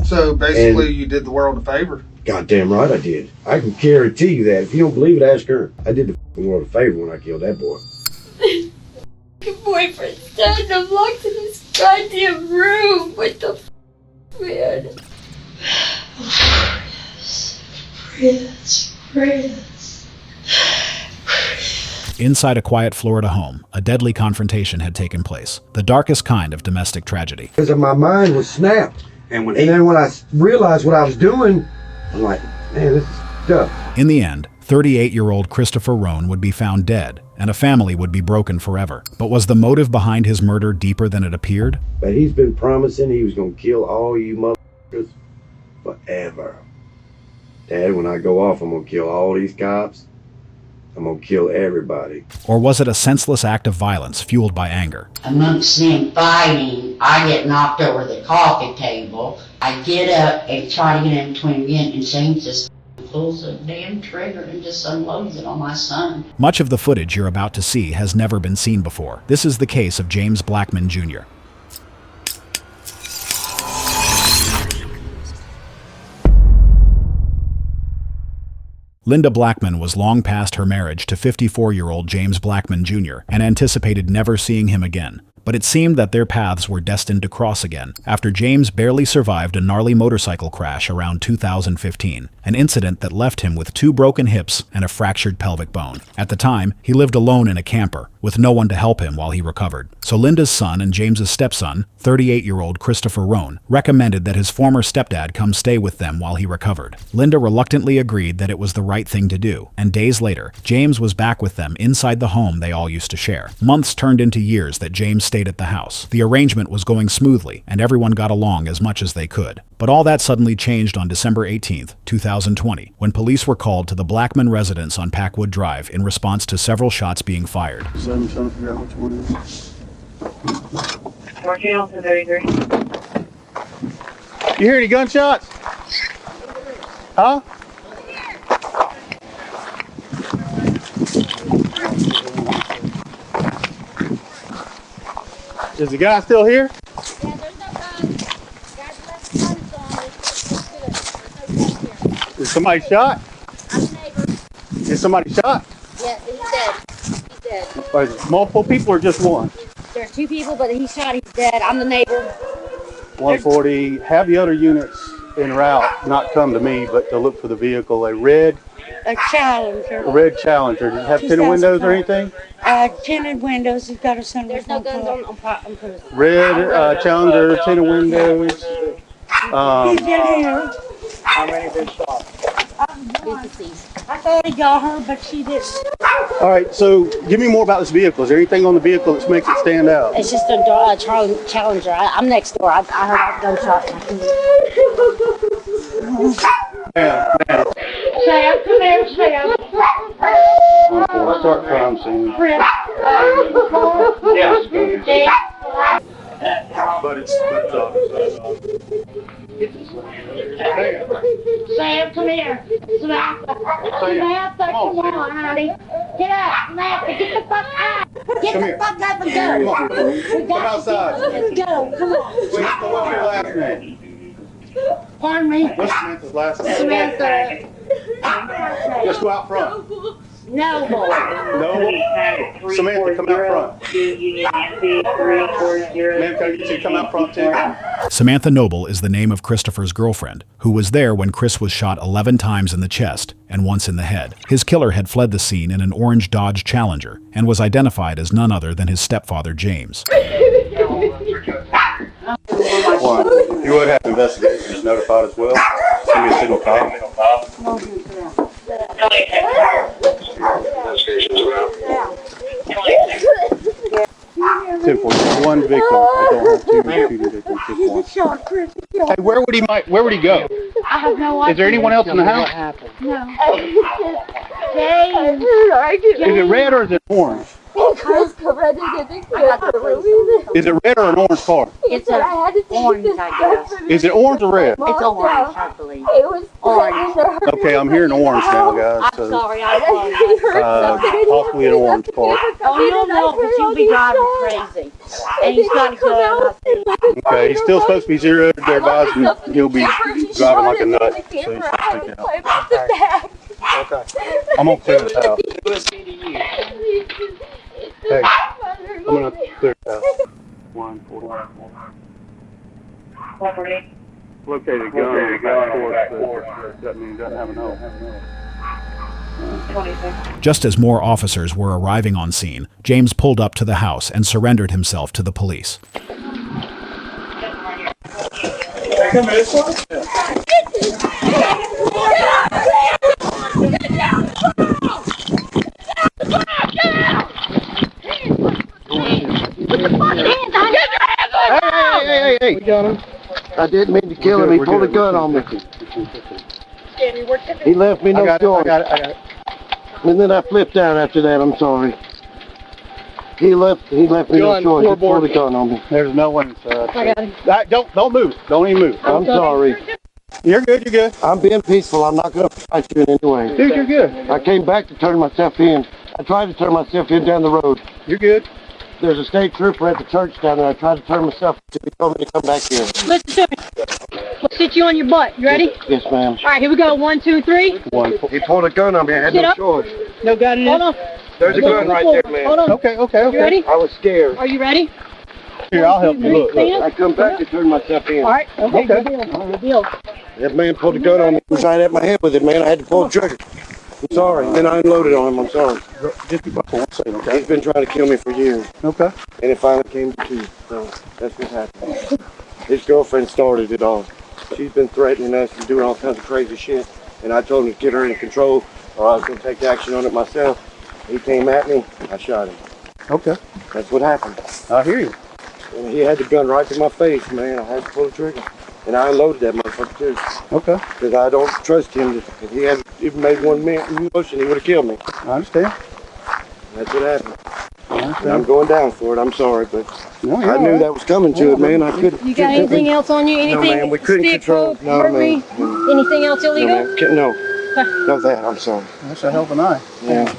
So basically, you did the world a favor. Goddamn right I did. I can guarantee you that. If you don't believe it, ask her. I did the world a favor when I killed that boy. Your boyfriend's dead. I'm locked in this goddamn room. What the man? Chris. Inside a quiet Florida home, a deadly confrontation had taken place, the darkest kind of domestic tragedy. Because my mind was snapped. And then when I realized what I was doing, I'm like, man, this is tough. In the end, 38-year-old Christopher Roan would be found dead, and a family would be broken forever. But was the motive behind his murder deeper than it appeared? But he's been promising he was going to kill all you motherfuckers forever. Dad, when I go off, I'm going to kill all these cops. I'm going to kill everybody. Or was it a senseless act of violence fueled by anger? Amongst them fighting, I get knocked over the coffee table. I get up and try to get in between again, and James just pulls a damn trigger and just unloads it on my son. Much of the footage you're about to see has never been seen before. This is the case of James Blackman Jr. Linda Blackman was long past her marriage to 54-year-old James Blackman Jr. and anticipated never seeing him again. But it seemed that their paths were destined to cross again after James barely survived a gnarly motorcycle crash around 2015, an incident that left him with 2 broken hips and a fractured pelvic bone. At the time, he lived alone in a camper, with no one to help him while he recovered. So Linda's son and James's stepson, 38-year-old Christopher Roan, recommended that his former stepdad come stay with them while he recovered. Linda reluctantly agreed that it was the right thing to do, and days later, James was back with them inside the home they all used to share. Months turned into years that James stayed at the house. The arrangement was going smoothly, and everyone got along as much as they could. But all that suddenly changed on December 18th, 2020, when police were called to the Blackman residence on Packwood Drive in response to several shots being fired. So I'm trying to figure out which one it is. Working on 33. You hear any gunshots? Huh? Is the guy still here? Yeah, there's no guns. Guys left guns on. There's no guns here. Is somebody shot? I'm the neighbor. Is somebody shot? Yeah, he's dead. He's dead. Or is it multiple people or just one? There's 2 people, but he's shot. He's dead. I'm the neighbor. 140. Have the other units en route not come to me, but to look for the vehicle. A red Challenger. Challenger. Does it have tinted windows or anything? Tinted windows. He's got a sunroof. There's no guns on prison. Red Challenger, tinted windows. He's in here. How many been shot? I thought he got her, but she didn't. All right, so give me more about this vehicle. Is there anything on the vehicle that makes it stand out? It's just a Challenger. I'm next door. I heard a gunshot. Yeah. Sam, come here, Sam. Start crime scene. But it's Sam, come here. Samantha. Samantha, come on, honey. Get up, Samantha. Get the fuck out. Get Come the here. fuck up and go. Come outside. Let's go. Come on. What's your last name? Pardon me. What's Samantha's last name? Samantha. Just go out front. No. No. Samantha, come out front. Ma'am, can I get you to come out front too? Samantha Noble is the name of Christopher's girlfriend, who was there when Chris was shot 11 times in the chest and once in the head. His killer had fled the scene in an orange Dodge Challenger and was identified as none other than his stepfather, James. One. If you would have investigations notified as well, send me a signal call. Investigations around. 10-4. One victim. I don't have two victims. Just one. Hey, where would he go? I have no idea. Is there anyone else in the house? No. Is it red or is it orange? Chris come running in and cleared the room. Is it red or an orange car? It's an orange, I guess. Is it orange or red? It's orange, I believe. It was Orange. Okay, I'm hearing orange now, guys. I'm sorry, I apologize. Possibly an orange car. Oh, you don't know, but you'll be driving crazy. And he's got to go, I think. Okay, he's still supposed to be zeroed there, guys, and he'll be driving like a nut. So he's supposed to take it out. Okay. I'm gonna clear this out. Hey, I'm gonna clear this out. 144. Located a gun back forth, that means doesn't have a note. Just as more officers were arriving on scene, James pulled up to the house and surrendered himself to the police. Hey, we got him. I didn't mean to kill him. He pulled a gun on me. He left me no choice. I got it. And then I flipped out after that. I'm sorry. He left me no choice. He pulled a gun on me. There's no one inside. I got him. Don't move. Don't even move. I'm sorry. You're good. You're good. I'm being peaceful. I'm not going to fight you in any way. Dude, you're good. I came back to turn myself in. I tried to turn myself in down the road. You're good. There's a state trooper at the church down there. I tried to turn myself in. He told me to come back here. Listen to me. We'll sit you on your butt. You ready? Yes, ma'am. All right, here we go. 1, 2, 3. He pulled a gun on me. I had Sit no up. choice. No gun in it. Hold on. There's a gun right there, man. Hold on. Okay. You ready? I was scared. Are you ready? Here, I'll help you. Look. I come back to turn myself in. All right. Okay. Good deal. Good deal. That man pulled a gun on me. He was right at my head with it, man. I had to pull the trigger. I'm sorry. Then I unloaded on him. I'm sorry. Just be quiet for 1 second, okay? He's been trying to kill me for years. Okay. And it finally came to two. So that's what happened. His girlfriend started it all. She's been threatening us and doing all kinds of crazy shit. And I told him to get her in control or I was going to take action on it myself. He came at me. I shot him. Okay. That's what happened. I hear you. And he had the gun right to my face, man. I had to pull the trigger. And I unloaded that motherfucker too. Okay. Because I don't trust him. If he had even made one motion, he would have killed me. I understand. That's what happened. I understand. And I'm going down for it. I'm sorry, but No, you're I all knew right. that was coming to it, man. I couldn't. You got anything else on you? Anything? No, man. We couldn't stick, control. hook, No, burglary? man. Anything else No, illegal? man. No. No, that. I'm sorry. That's a hell of an eye. Yeah.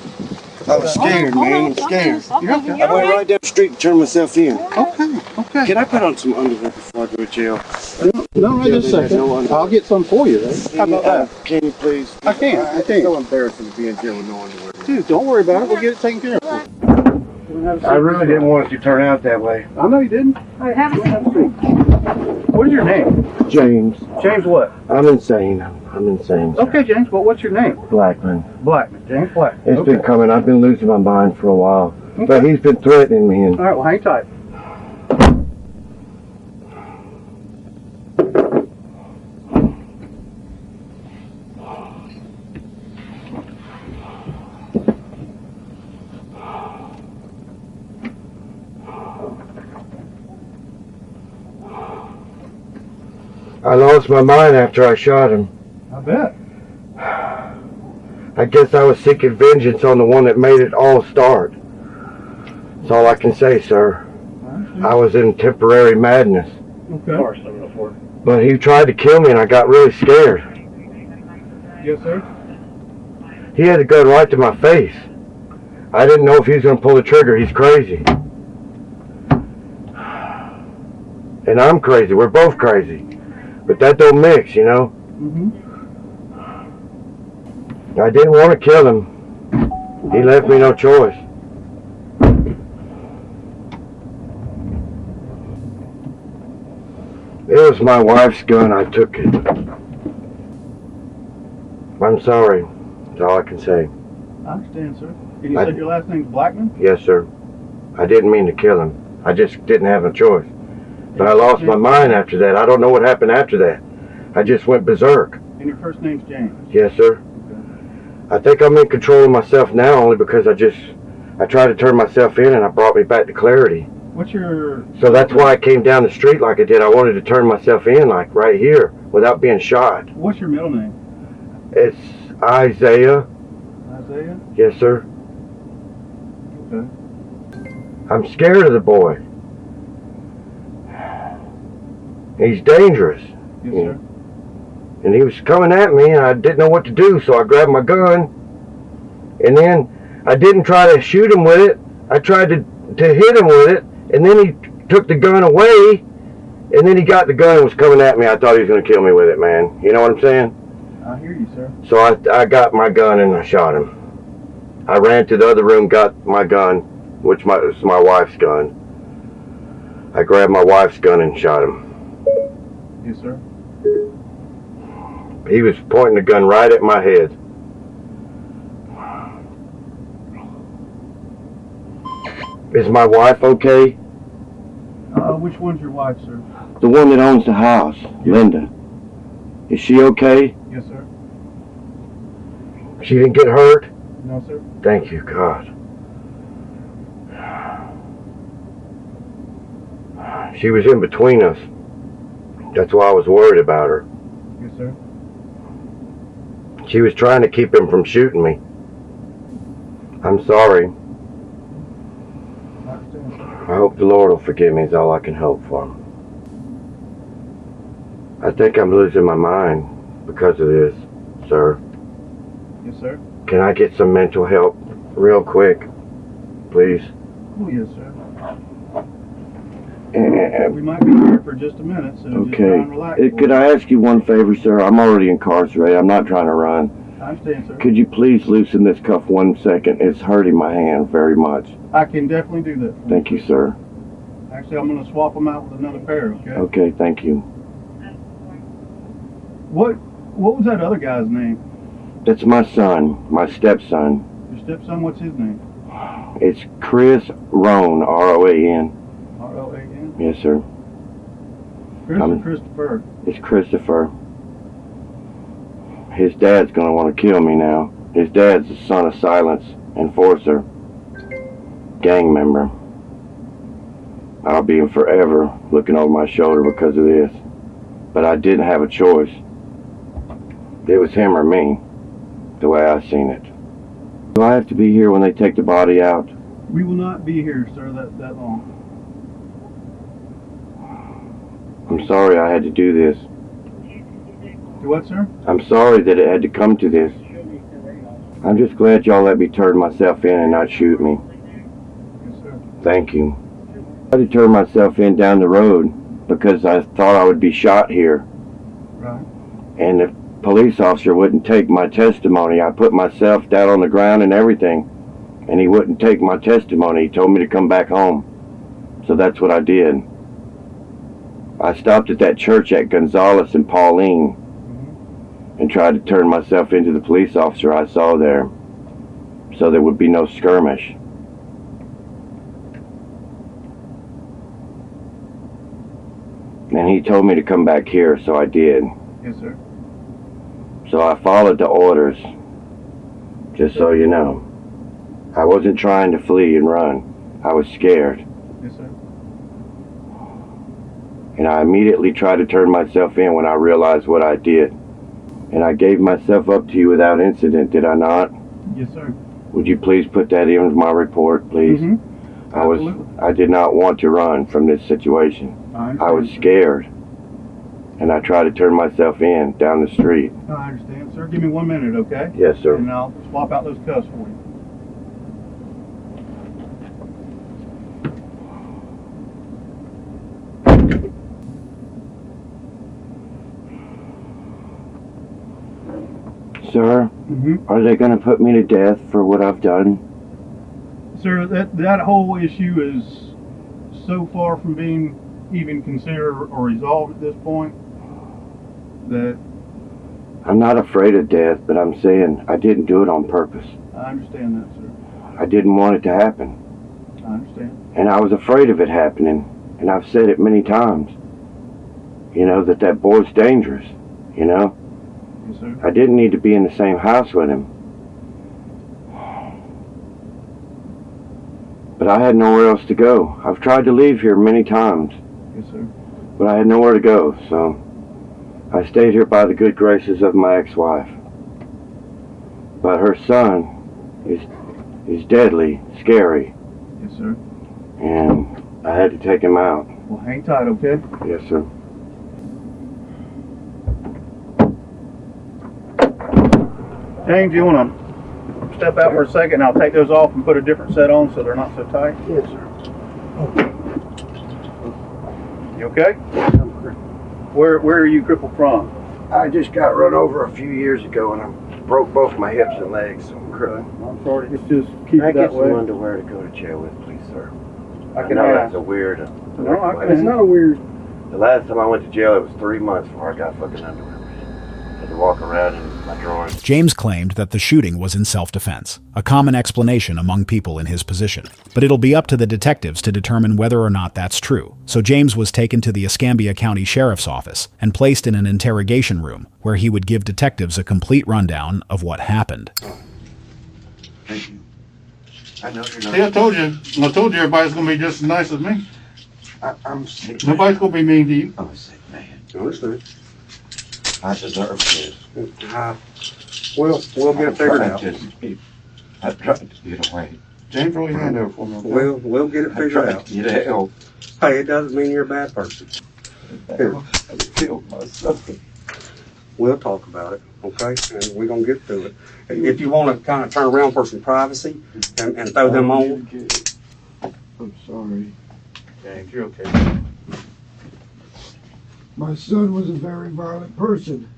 I was scared, man. I'm scared. Okay. I went right down the street and turned myself in. Okay. Can I put on some underwear before I go to jail? No, right just a second. I'll get some for you, though. How about that? Can you please? I can. It's so embarrassing to be in jail with no underwear. Dude, don't worry about it. We'll get it taken care of. I really didn't want it to turn out that way. I know you didn't. All right, have a seat. What is your name? James. James what? I'm insane. I'm insane. Sir. Okay, James, but what's your name? Blackman. Blackman. James Blackman. It's Okay. been coming. I've been losing my mind for a while. Okay. But he's been threatening me. And All right, well, hang tight. I lost my mind after I shot him. I bet. I guess I was seeking vengeance on the one that made it all start. That's all I can say, sir. I was in temporary madness. Okay. But he tried to kill me and I got really scared. Yes, sir. He had a gun right to my face. I didn't know if he was going to pull the trigger. He's crazy. And I'm crazy. We're both crazy. But that don't mix, you know? I didn't want to kill him. He left me no choice. It was my wife's gun. I took it. I'm sorry. That's all I can say. I understand, sir. Can you say your last name's Blackman? Yes, sir. I didn't mean to kill him. I just didn't have a choice. But I lost my mind after that. I don't know what happened after that. I just went berserk. And your first name's James? Yes, sir. I think I'm in control of myself now only because I tried to turn myself in and it brought me back to clarity. What's your... So that's why I came down the street like I did. I wanted to turn myself in like right here without being shot. What's your middle name? It's Isaiah. Isaiah? Yes, sir. Okay. I'm scared of the boy. He's dangerous. Yes, sir. And he was coming at me, and I didn't know what to do, so I grabbed my gun. And then I didn't try to shoot him with it. I tried to hit him with it, and then he took the gun away, and then he got the gun and was coming at me. I thought he was going to kill me with it, man. You know what I'm saying? I hear you, sir. So I got my gun and I shot him. I ran to the other room, got my gun, which was my wife's gun. I grabbed my wife's gun and shot him. Yes, sir. He was pointing the gun right at my head. Is my wife okay? Which one's your wife, sir? The one that owns the house, Linda. Is she okay? Yes, sir. She didn't get hurt? No, sir. Thank you, God. She was in between us. That's why I was worried about her. Yes, sir. She was trying to keep him from shooting me. I'm sorry. I understand, sir. I hope the Lord will forgive me is all I can hope for. I think I'm losing my mind because of this, sir. Yes, sir. Can I get some mental help real quick, please? Oh, yes, sir. We might be here for just a minute, so just try and relax. Could I ask you one favor, sir? I'm already incarcerated. I'm not trying to run. I understand, sir. Could you please loosen this cuff 1 second? It's hurting my hand very much. I can definitely do that. Thank you, sir. Actually, I'm going to swap them out with another pair, okay? Okay, thank you. What was that other guy's name? That's my son, my stepson. Your stepson, what's his name? It's Chris Roan, R-O-A-N. R-O-A-N? Yes, sir. Chris or Christopher? It's Christopher. His dad's gonna want to kill me now. His dad's the son of Silence, enforcer, gang member. I'll be in forever looking over my shoulder because of this. But I didn't have a choice. It was him or me, the way I seen it. Do I have to be here when they take the body out? We will not be here, sir, that long. I'm sorry I had to do this. Do what, sir? I'm sorry that it had to come to this. I'm just glad y'all let me turn myself in and not shoot me. Yes, sir. Thank you. I had to turn myself in down the road because I thought I would be shot here. Right. And the police officer wouldn't take my testimony. I put myself down on the ground and everything, and he wouldn't take my testimony. He told me to come back home. So that's what I did. I stopped at that church at Gonzales and Pauline and tried to turn myself into the police officer I saw there so there would be no skirmish. And he told me to come back here, so I did. Yes, sir. So I followed the orders, just so you know. I wasn't trying to flee and run. I was scared. Yes, sir. And I immediately tried to turn myself in when I realized what I did. And I gave myself up to you without incident, did I not? Yes, sir. Would you please put that in my report, please? Mm-hmm. I did not want to run from this situation. I was scared. And I tried to turn myself in down the street. I understand, sir. Give me 1 minute, okay? Yes, sir. And I'll swap out those cuffs for you. Sir, are they going to put me to death for what I've done? Sir, that whole issue is so far from being even considered or resolved at this point that... I'm not afraid of death, but I'm saying I didn't do it on purpose. I understand that, sir. I didn't want it to happen. I understand. And I was afraid of it happening. And I've said it many times. You know, that boy's dangerous. You know? Yes, sir. I didn't need to be in the same house with him. But I had nowhere else to go. I've tried to leave here many times. Yes, sir. But I had nowhere to go, so I stayed here by the good graces of my ex-wife. But her son is deadly, scary. Yes, sir. and I had to take him out. Well, hang tight, okay? Yes, sir. James, you want to step out for a second? I'll take those off and put a different set on so they're not so tight. Yes, sir. You okay? Where are you crippled from? I just got run over a few years ago, and I broke both my hips and legs, so I'm crippled. I'm sorry. Just keep Can I it that get way. some underwear to go to jail with, please, sir? I can know have. that's a weird. No, it's not a weird. The last time I went to jail, it was 3 months before I got fucking underwear. I had to walk around in my drawers. James claimed that the shooting was in self-defense, a common explanation among people in his position. But it'll be up to the detectives to determine whether or not that's true. So James was taken to the Escambia County Sheriff's Office and placed in an interrogation room where he would give detectives a complete rundown of what happened. Thank you. I know you're not. See, I told you everybody's going to be just as nice as me. I'm sick. Nobody's going to be mean to you. I'm a sick man. Understood. I deserve this. We'll get it figured out. I tried to get away. James, roll your hand over for me. Okay? We'll get it I figured tried out. to get help. Hey, it doesn't mean you're a bad person. Here, I killed myself. we'll talk about it, okay? And we're gonna get through it. If you want to kind of turn around for some privacy and throw them on. I'm sorry. James, you're okay. My son was a very violent person,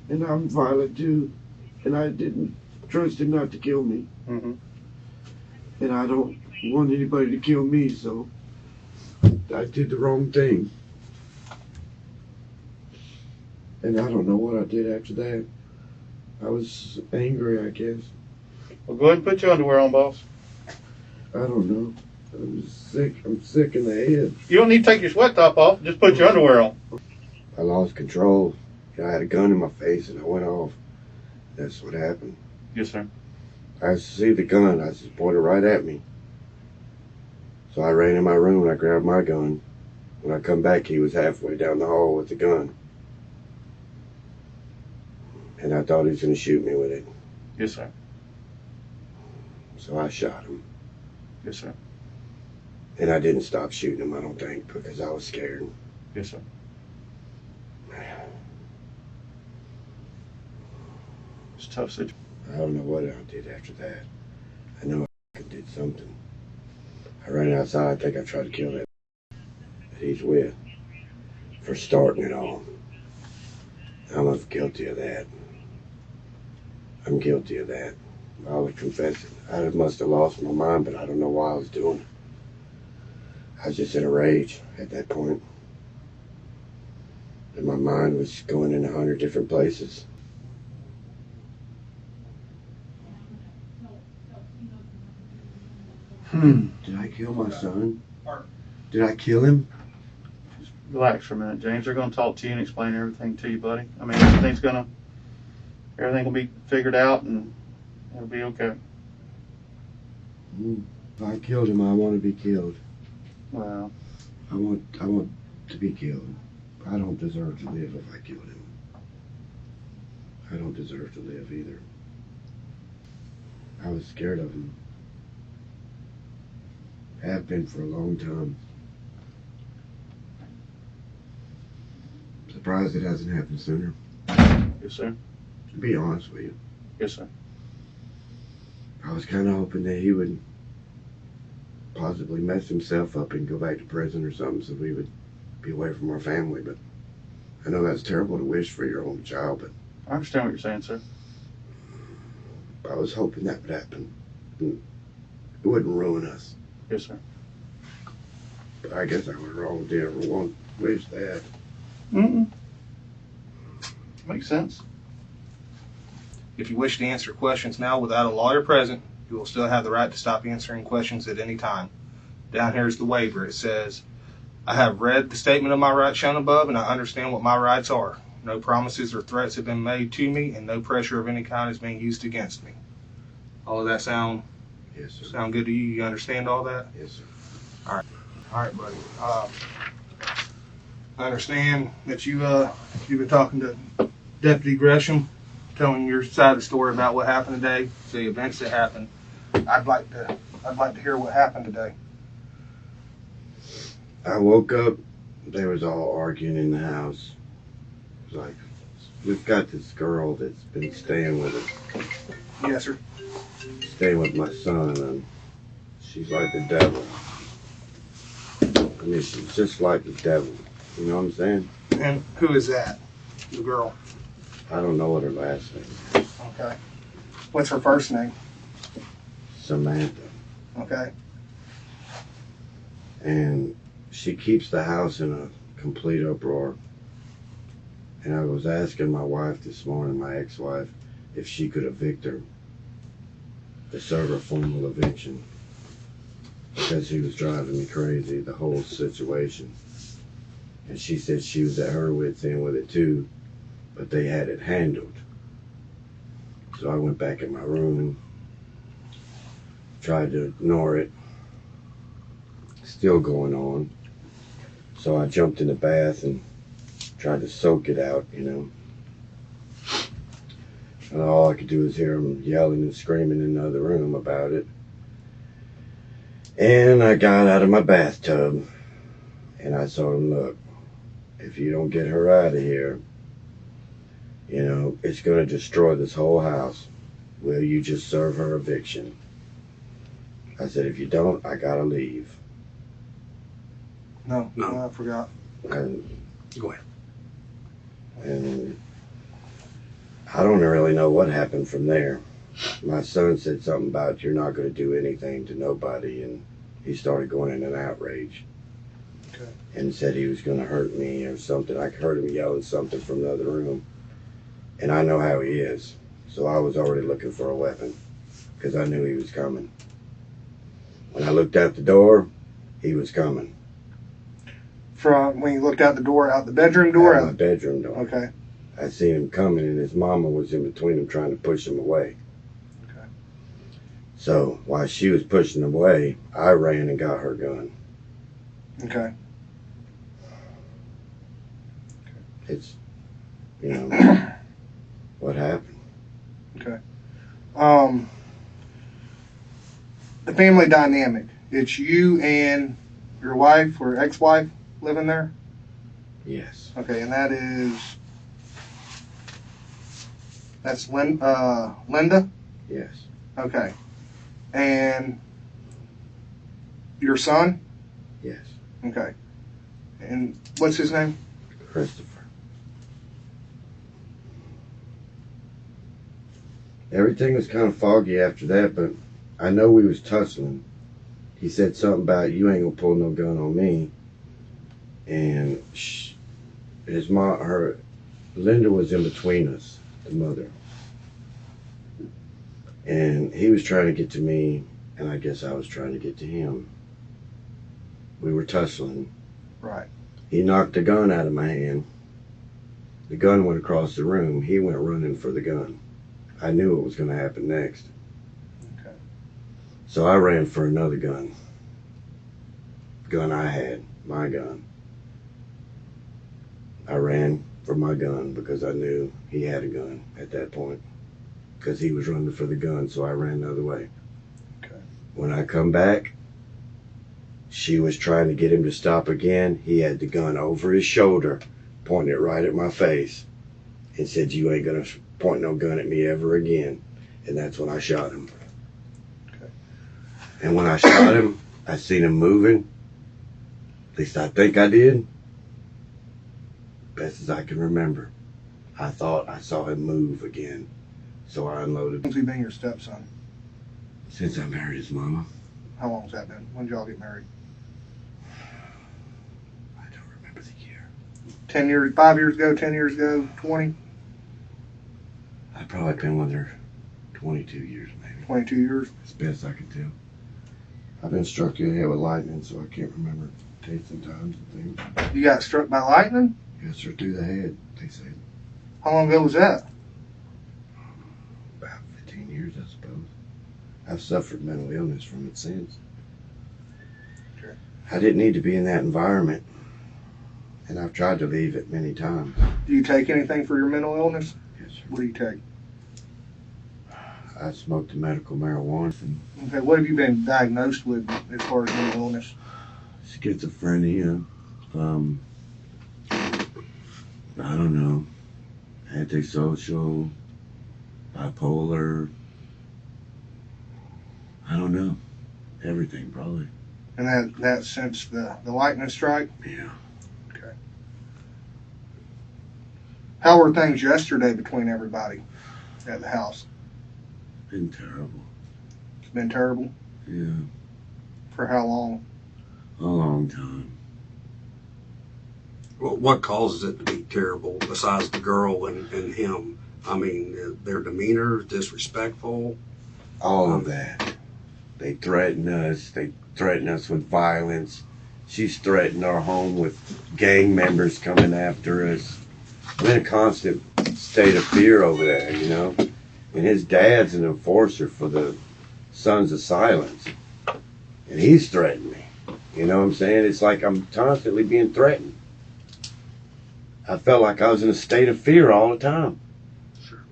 and I'm violent too, and I didn't trust him not to kill me. Mm-hmm. And I don't want anybody to kill me, so I did the wrong thing. And I don't know what I did after that. I was angry, I guess. Well, go ahead and put your underwear on, boss. I don't know. I'm sick in the head. You don't need to take your sweat top off. Just put your underwear on. I lost control. I had a gun in my face and I went off. That's what happened. Yes, sir. I see the gun. I just pointed right at me. So I ran in my room and I grabbed my gun. When I come back, he was halfway down the hall with the gun. And I thought he was going to shoot me with it. Yes, sir. So I shot him. Yes, sir. And I didn't stop shooting him, I don't think, because I was scared. Yes, sir. It's a tough situation. I don't know what I did after that. I know I did something. I ran outside. I think I tried to kill that he's with for starting it all. I'm guilty of that. I'm guilty of that. I would confess it. I must have lost my mind, but I don't know why I was doing it. I was just in a rage at that point. And my mind was going in 100 different places. Did I kill my son? Did I kill him? Just relax for a minute, James. They're going to talk to you and explain everything to you, buddy. I mean, everything will be figured out and it'll be okay. If I killed him, I want to be killed. Well, I want to be killed. I don't deserve to live if I killed him. I don't deserve to live either. I was scared of him. Have been for a long time. Surprised it hasn't happened sooner. yes, sir. To be honest with you. Yes, sir. I was kind of hoping that he would possibly mess himself up and go back to prison or something so we would be away from our family, but I know that's terrible to wish for your own child, but I understand what you're saying, sir. I was hoping that would happen. It wouldn't ruin us. Yes, sir. But I guess I was wrong to ever want wish that. Makes sense. If you wish to answer questions now without a lawyer present, you will still have the right to stop answering questions at any time. Down here is the waiver. It says, I have read the statement of my rights shown above and I understand what my rights are. No promises or threats have been made to me and no pressure of any kind is being used against me. All of that sound good to you? You understand all that? Yes, sir. All right, buddy. I understand that you've been talking to Deputy Gresham, telling your side of the story about what happened today, the events that happened. I'd like to hear what happened today. I woke up, they was all arguing in the house. It was like, we've got this girl that's been staying with us, Yes, sir. staying with my son, and she's like the devil. I mean, she's just like the devil. You know what I'm saying? And who is that? The girl. I don't know what her last name is. Okay. What's her first name? Samantha. Okay. And she keeps the house in a complete uproar. And I was asking my wife this morning, my ex-wife, if she could evict her, to serve a formal eviction, because she was driving me crazy, the whole situation. And she said she was at her wit's end with it too, but they had it handled. So I went back in my room, tried to ignore it, still going on. So I jumped in the bath and tried to soak it out, you know. And all I could do was hear them yelling and screaming in the other room about it. And I got out of my bathtub and I told him, look, if you don't get her out of here, you know, it's going to destroy this whole house. Will you just serve her eviction? I said, if you don't, I got to leave. No, I forgot. And, Go ahead. And I don't really know what happened from there. My son said something about you're not going to do anything to nobody, and he started going in an outrage. Okay. And said he was going to hurt me or something. I heard him yelling something from the other room. And I know how he is. So I was already looking for a weapon because I knew he was coming. When I looked out the door, he was coming. From when you looked out the door, out the bedroom door? Out my bedroom door. Okay. I seen him coming, and his mama was in between them trying to push him away. Okay. So while she was pushing him away, I ran and got her gun. Okay. It's, you know, what happened. Okay. The family dynamic. It's you and your wife or ex-wife living there? Yes. Okay, and that's Linda? Yes. Okay. And your son? Yes. Okay. And what's his name? Christopher. Everything was kind of foggy after that, but I know we was tussling. He said something about, you ain't gonna pull no gun on me. And his mom, Linda was in between us, the mother. And he was trying to get to me, and I guess I was trying to get to him. We were tussling. Right. He knocked the gun out of my hand. The gun went across the room. He went running for the gun. I knew what was going to happen next. Okay. So I ran for another gun. Gun I had, my gun. I ran for my gun because I knew he had a gun at that point. Because he was running for the gun, so I ran the other way. Okay. When I come back, she was trying to get him to stop again. He had the gun over his shoulder, pointing it right at my face, and said, you ain't going to point no gun at me ever again. And that's when I shot him. Okay. And when I shot him, I seen him moving. At least I think I did. Best as I can remember. I thought I saw him move again. So I unloaded. Since he been your stepson? Since I married his mama. How long's that been? When did y'all get married? I don't remember the year. 10 years, 5 years ago, 10 years ago, 20? I've probably been with her 22 years maybe. 22 years? As best I can tell. I've been struck in the head with lightning, so I can't remember dates and times and things. You got struck by lightning? Yes, sir, through the head, they say. How long ago was that? About 15 years, I suppose. I've suffered mental illness from it since. Sure. I didn't need to be in that environment, and I've tried to leave it many times. Do you take anything for your mental illness? Yes, sir. What do you take? I smoked the medical marijuana and Okay, what have you been diagnosed with as far as mental illness? schizophrenia, I don't know, antisocial, bipolar, I don't know, everything probably. And that since the lightning strike? Yeah. Okay. How were things yesterday between everybody at the house? Been terrible. It's been terrible? Yeah. For how long? A long time. Well, what causes it to be terrible besides the girl and him? I mean, their demeanor, disrespectful. All of that. They threaten us. They threaten us with violence. She's threatened our home with gang members coming after us. I'm in a constant state of fear over there, you know. And his dad's an enforcer for the Sons of Silence. And he's threatened me. You know what I'm saying? It's like I'm constantly being threatened. I felt like I was in a state of fear all the time. Sure.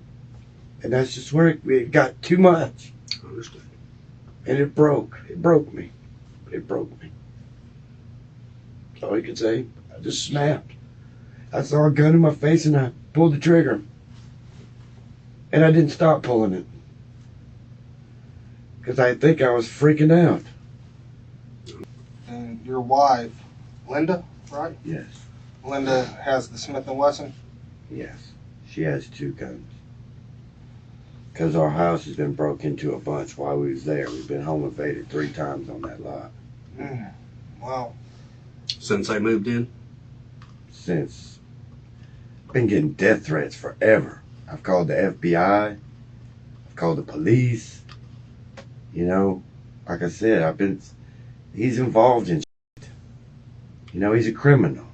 And that's just where it got too much. I understand. And it broke. It broke me. It broke me. That's all you could say. I just snapped. I saw a gun in my face and I pulled the trigger. And I didn't stop pulling it. Because I think I was freaking out. And your wife, Linda, right? Yes. Linda has the Smith & Wesson? Yes. She has 2 guns. Because our house has been broke into a bunch while we was there. We've been home invaded 3 times on that lot. Wow. Since they moved in? Since. I've been getting death threats forever. I've called the FBI. I've called the police. You know, like I said, he's involved in shit. You know, he's a criminal.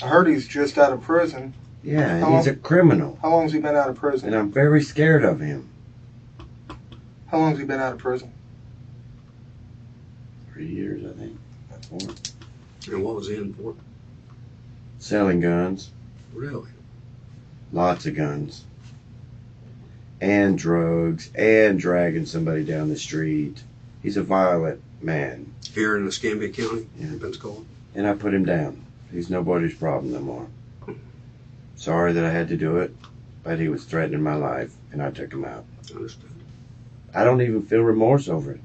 I heard he's just out of prison. Yeah, and he's a criminal. How long has he been out of prison? And I'm very scared of him. How long has he been out of prison? 3 years, I think. 4. And what was he in for? Selling guns. Really? Lots of guns. And drugs. And dragging somebody down the street. He's a violent man. Here in Escambia County, Yeah. Pensacola? And I put him down. He's nobody's problem no more. Sorry that I had to do it, but he was threatening my life, and I took him out. I understand. I don't even feel remorse over it,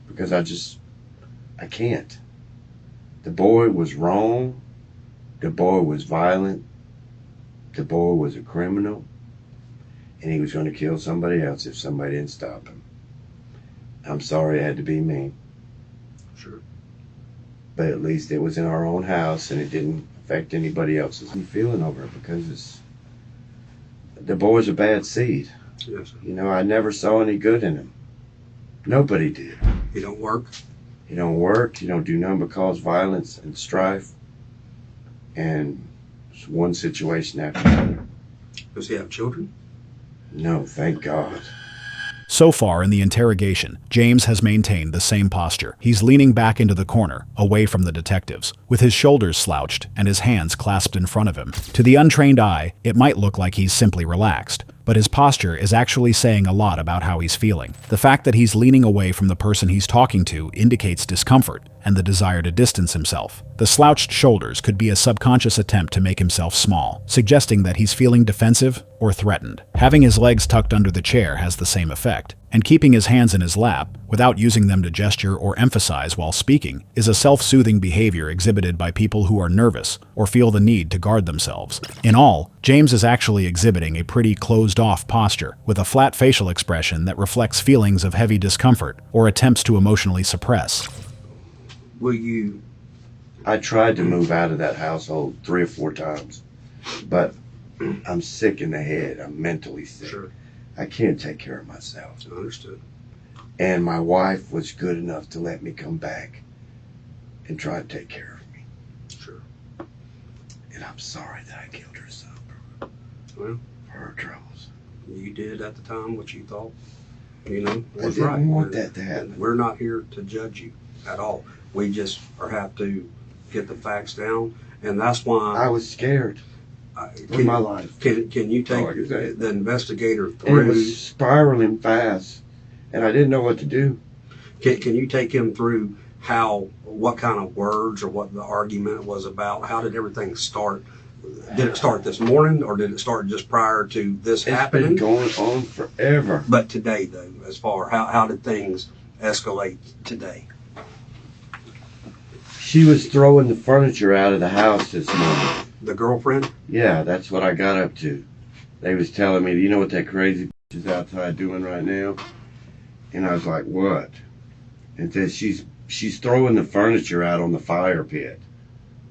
because I can't. The boy was wrong. The boy was violent. The boy was a criminal, and he was going to kill somebody else if somebody didn't stop him. I'm sorry it had to be me. Sure. But at least it was in our own house, and it didn't affect anybody else's. I'm feeling over it because the boy's a bad seed. Yes, sir. You know, I never saw any good in him. Nobody did. He don't work? He don't work. He don't do nothing but cause violence and strife. And it's one situation after another. Does he have children? No, thank God. So far in the interrogation, James has maintained the same posture. He's leaning back into the corner, away from the detectives, with his shoulders slouched and his hands clasped in front of him. To the untrained eye, it might look like he's simply relaxed, but his posture is actually saying a lot about how he's feeling. The fact that he's leaning away from the person he's talking to indicates discomfort and the desire to distance himself. The slouched shoulders could be a subconscious attempt to make himself small, suggesting that he's feeling defensive or threatened. Having his legs tucked under the chair has the same effect, and keeping his hands in his lap, without using them to gesture or emphasize while speaking, is a self-soothing behavior exhibited by people who are nervous or feel the need to guard themselves. In all, James is actually exhibiting a pretty closed-off posture, with a flat facial expression that reflects feelings of heavy discomfort or attempts to emotionally suppress. I tried to move out of that household 3 or 4 times, but I'm sick in the head. I'm mentally sick. Sure. I can't take care of myself. Understood. And my wife was good enough to let me come back and try to take care of me. Sure. And I'm sorry that I killed her son Well, for her troubles. you did at the time what you thought, you know, I was didn't right. want that to happen. We're not here to judge you at all. We just have to get the facts down, and that's why I was scared in my life. Can you take Oh, I can say it. the investigator And it through? was spiraling fast, and I didn't know what to do. Can you take him through what kind of words or what the argument was about? How did everything start? Did it start this morning, or did it start just prior to this happening? It's been going on forever. But today, though, as far how did things escalate today? She was throwing the furniture out of the house this morning. The girlfriend? Yeah, that's what I got up to. They was telling me, you know what that crazy bitch is outside doing right now? And I was like, what? And said she's throwing the furniture out on the fire pit.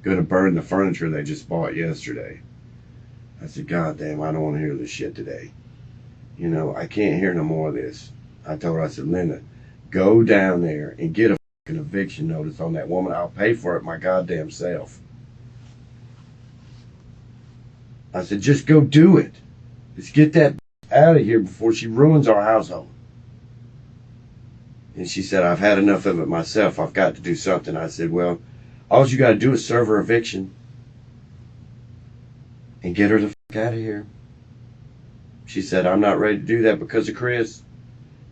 Gonna burn the furniture they just bought yesterday. I said, God damn, I don't want to hear this shit today. You know, I can't hear no more of this. I told her, I said, Linda, go down there and get a fucking eviction notice on that woman. I'll pay for it my goddamn self. I said, just go do it. Let's get that out of here before she ruins our household. And she said, I've had enough of it myself. I've got to do something. I said, well, all you got to do is serve her eviction and get her the fuck out of here. She said, I'm not ready to do that because of Chris.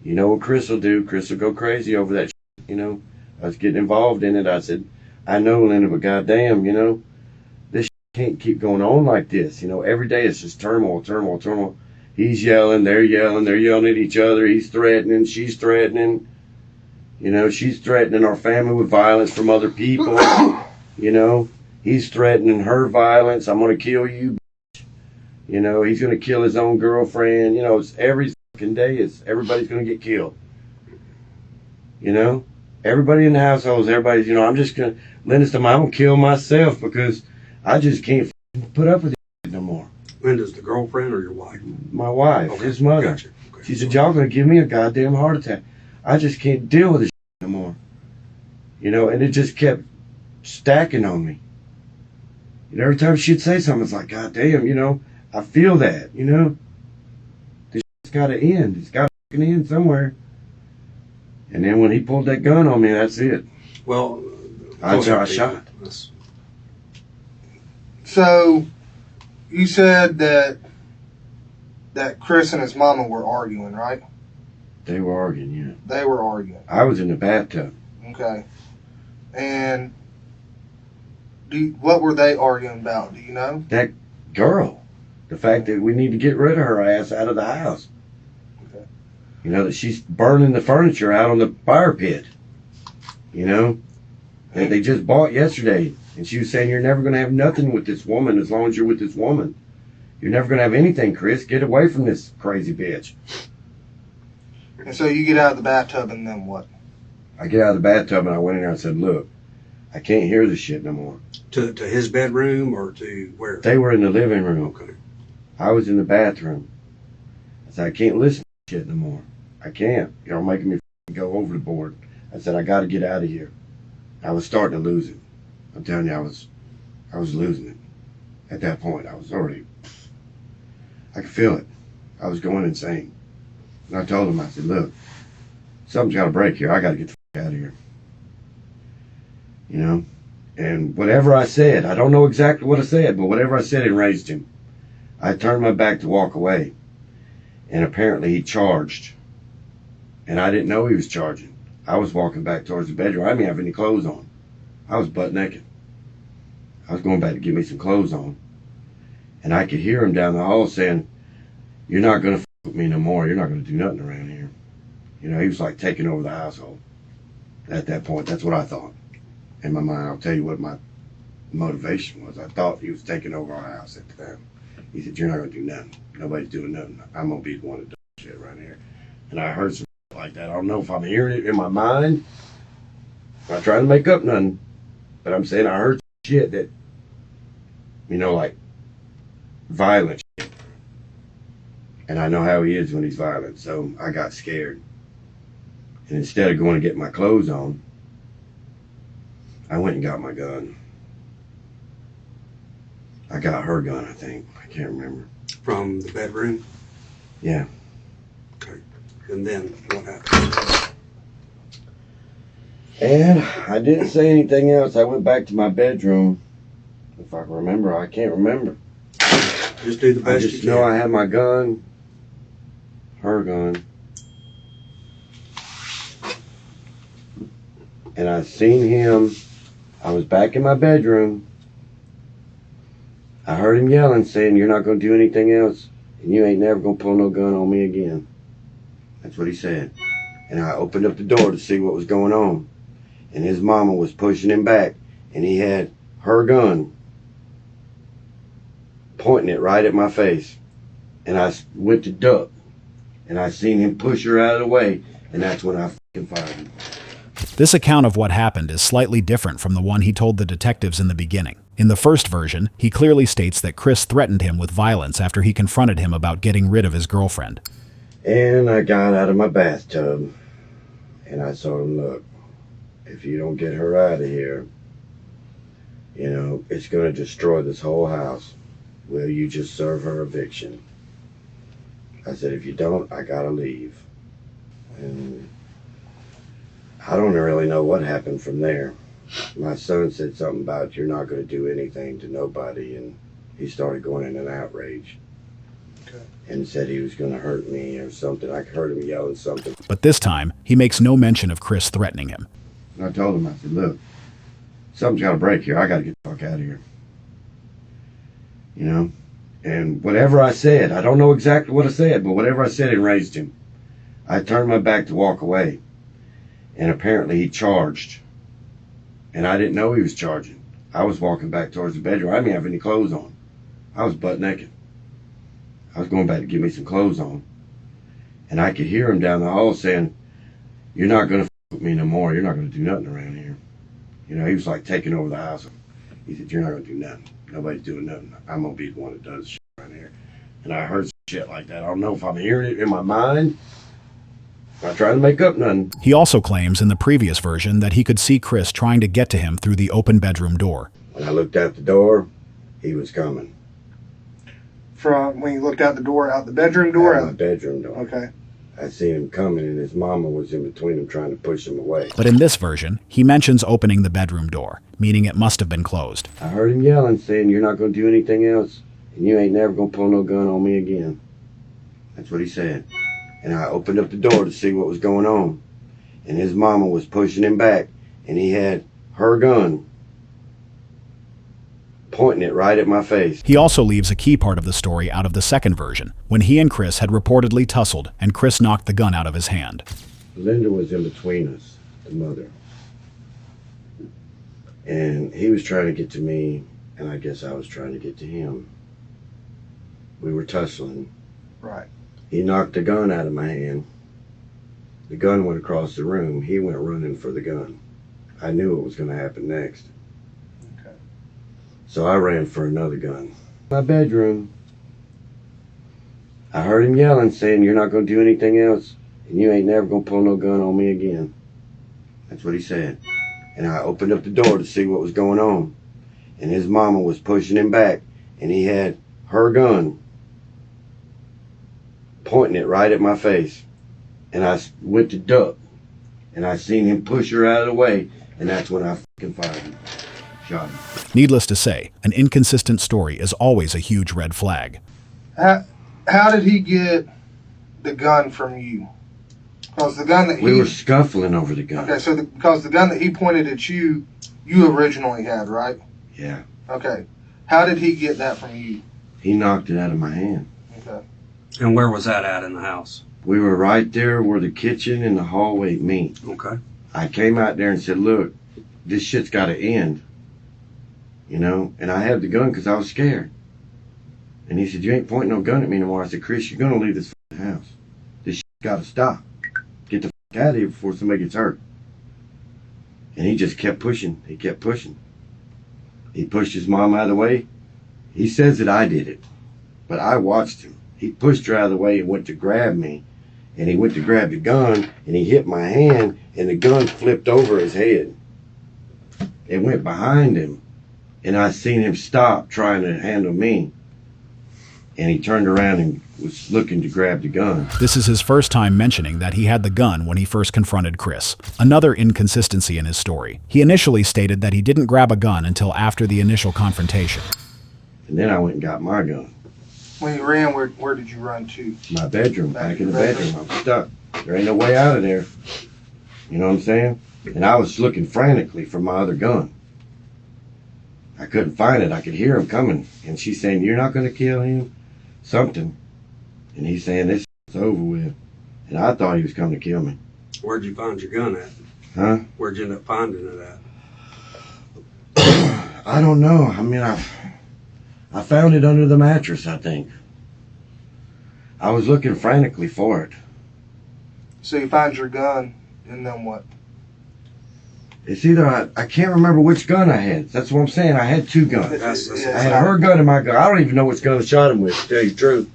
You know what Chris will do? Chris will go crazy over that shit, you know. I was getting involved in it. I said, I know, Linda, but goddamn, you know, this shit can't keep going on like this. You know, every day it's just turmoil, turmoil, turmoil. He's yelling, they're yelling at each other. He's threatening, she's threatening. You know, she's threatening our family with violence from other people. You know, he's threatening her violence. I'm going to kill you, bitch. You know, he's going to kill his own girlfriend. You know, it's every fucking day. Everybody's going to get killed. You know, everybody in the household, everybody's, you know, I'm just going to, Linda's I'm going to kill myself because I just can't put up with it no more. Linda's the girlfriend or your wife? My wife, Okay, his mother. gotcha. Okay. She said, y'all going to give me a goddamn heart attack. I just can't deal with this no more. You know, and it just kept stacking on me. And every time she'd say something, it's like, God damn, you know, I feel that, you know. This shit's got to end. It's got to end somewhere. And then when he pulled that gun on me, that's it. Well, I shot. So, you said that Chris and his mama were arguing, right? They were arguing, yeah. They were arguing. I was in the bathtub. Okay. And what were they arguing about? Do you know? That girl. The fact that we need to get rid of her ass out of the house. Okay. You know, that she's burning the furniture out on the fire pit. You know? That they just bought yesterday. And she was saying, you're never going to have nothing with this woman as long as you're with this woman. You're never going to have anything, Chris. Get away from this crazy bitch. And so you get out of the bathtub and then what? I get out of the bathtub and I went in there and said, look, I can't hear this shit no more. To his bedroom or to where? They were in the living room. Okay. I was in the bathroom. I said, I can't listen to shit no more. I can't. You're making me go over the board. I said, I got to get out of here. I was starting to lose it. I'm telling you, I was losing it. At that point, I was already, I could feel it. I was going insane. And I told him, I said, look, something's got to break here. I got to get the fuck out of here. You know? And whatever I said, I don't know exactly what I said, but whatever I said enraged him. I turned my back to walk away. And apparently he charged. And I didn't know he was charging. I was walking back towards the bedroom. I didn't have any clothes on. I was butt naked. I was going back to get me some clothes on. And I could hear him down the hall saying, you're not going to with me no more. You're not going to do nothing around here. You know, he was like taking over the household. At that point, that's what I thought. In my mind, I'll tell you what my motivation was. I thought he was taking over our house at the time. He said, you're not going to do nothing. Nobody's doing nothing. I'm going to be the one to do shit right here. And I heard some like that. I don't know if I'm hearing it in my mind. I'm not trying to make up nothing. But I'm saying I heard shit that, you know, like violent shit. And I know how he is when he's violent. So I got scared. And instead of going to get my clothes on, I went and got my gun. I got her gun, I think. I can't remember. From the bedroom? Yeah. Okay. And then what happened? And I didn't say anything else. I went back to my bedroom. If I can remember, I can't remember. Just do the best I just know I had my gun, her gun. and I seen him. I was back in my bedroom. I heard him yelling, saying, "You're not going to do anything else, and you ain't never going to pull no gun on me again." That's what he said. And I opened up the door to see what was going on. And his mama was pushing him back, and he had her gun pointing it right at my face. And I went to duck, and I seen him push her out of the way, and that's when I fucking fired him. This account of what happened is slightly different from the one he told the detectives in the beginning. In the first version, he clearly states that Chris threatened him with violence after he confronted him about getting rid of his girlfriend. And I got out of my bathtub, and I told him, "Look, if you don't get her out of here, you know, it's going to destroy this whole house. Will you just serve her eviction?" I said, "If you don't, I got to leave." And I don't really know what happened from there. My son said something about, "You're not going to do anything to nobody," and he started going in an outrage. Okay. And said he was going to hurt me or something. I heard him yelling something. But this time, he makes no mention of Chris threatening him. And I told him, I said, "Look, something's got to break here. I got to get the fuck out of here." You know? And whatever I said, I don't know exactly what I said, but whatever I said enraged him. I turned my back to walk away. And apparently he charged. And I didn't know he was charging. I was walking back towards the bedroom. I didn't have any clothes on. I was butt naked. I was going back to get me some clothes on. And I could hear him down the hall saying, "You're not going to f with me no more. You're not going to do nothing around here." You know, he was like taking over the house. He said, "You're not going to do nothing. Nobody's doing nothing. I'm going to be the one that does shit around here." And I heard shit like that. I don't know if I'm hearing it in my mind. I'm not trying to make up nothing. He also claims in the previous version that he could see Chris trying to get to him through the open bedroom door. When I looked out the door, he was coming. From when you looked out the door, out the bedroom door? Out my bedroom door. Okay. I seen him coming, and his mama was in between them trying to push him away. But in this version, he mentions opening the bedroom door, meaning it must have been closed. I heard him yelling, saying, "You're not going to do anything else, and you ain't never going to pull no gun on me again." That's what he said. And I opened up the door to see what was going on. And his mama was pushing him back, and he had her gun pointing it right at my face. He also leaves a key part of the story out of the second version, when he and Chris had reportedly tussled, and Chris knocked the gun out of his hand. Linda was in between us, the mother. And he was trying to get to me, and I guess I was trying to get to him. We were tussling. Right. He knocked the gun out of my hand. The gun went across the room. He went running for the gun. I knew what was going to happen next. Okay. So I ran for another gun. My bedroom. I heard him yelling, saying, "You're not going to do anything else, and you ain't never going to pull no gun on me again." That's what he said. And I opened up the door to see what was going on. And his mama was pushing him back, and he had her gun pointing it right at my face. And I went to duck, and I seen him push her out of the way, and that's when I fucking fired him. Shot him. Needless to say, an inconsistent story is always a huge red flag. How did he get the gun from you? Because the gun that we were scuffling over the gun. Okay, so because the gun that he pointed at you, you originally had, right? Yeah. Okay. How did he get that from you? He knocked it out of my hand. Okay. And where was that at in the house? We were right there where the kitchen and the hallway meet. Okay. I came out there and said, "Look, this shit's got to end." You know? And I had the gun because I was scared. And he said, "You ain't pointing no gun at me no more." I said, "Chris, you're going to leave this house. This shit's got to stop. Get the out of here before somebody gets hurt." And he just kept pushing. He kept pushing. He pushed his mom out of the way. He says that I did it, but I watched him. He pushed her out of the way and went to grab me, and he went to grab the gun, and he hit my hand, and the gun flipped over his head. It went behind him, and I seen him stop trying to handle me, and he turned around and was looking to grab the gun. This is his first time mentioning that he had the gun when he first confronted Chris. Another inconsistency in his story. He initially stated that he didn't grab a gun until after the initial confrontation. And then I went and got my gun. When you ran, where did you run to? My bedroom, back in the bedroom. I'm stuck. There ain't no way out of there. You know what I'm saying? And I was looking frantically for my other gun. I couldn't find it. I could hear him coming. And she's saying, "You're not going to kill him?" Something. And he's saying, "This is over with." And I thought he was coming to kill me. Where'd you find your gun at? Huh? Where'd you end up finding it at? I don't know. I mean, I found it under the mattress, I think. I was looking frantically for it. So you find your gun, and then what? It's either, I can't remember which gun I had. That's what I'm saying. I had two guns. Yeah, I had her gun and my gun. I don't even know which gun I shot him with, to tell you the truth.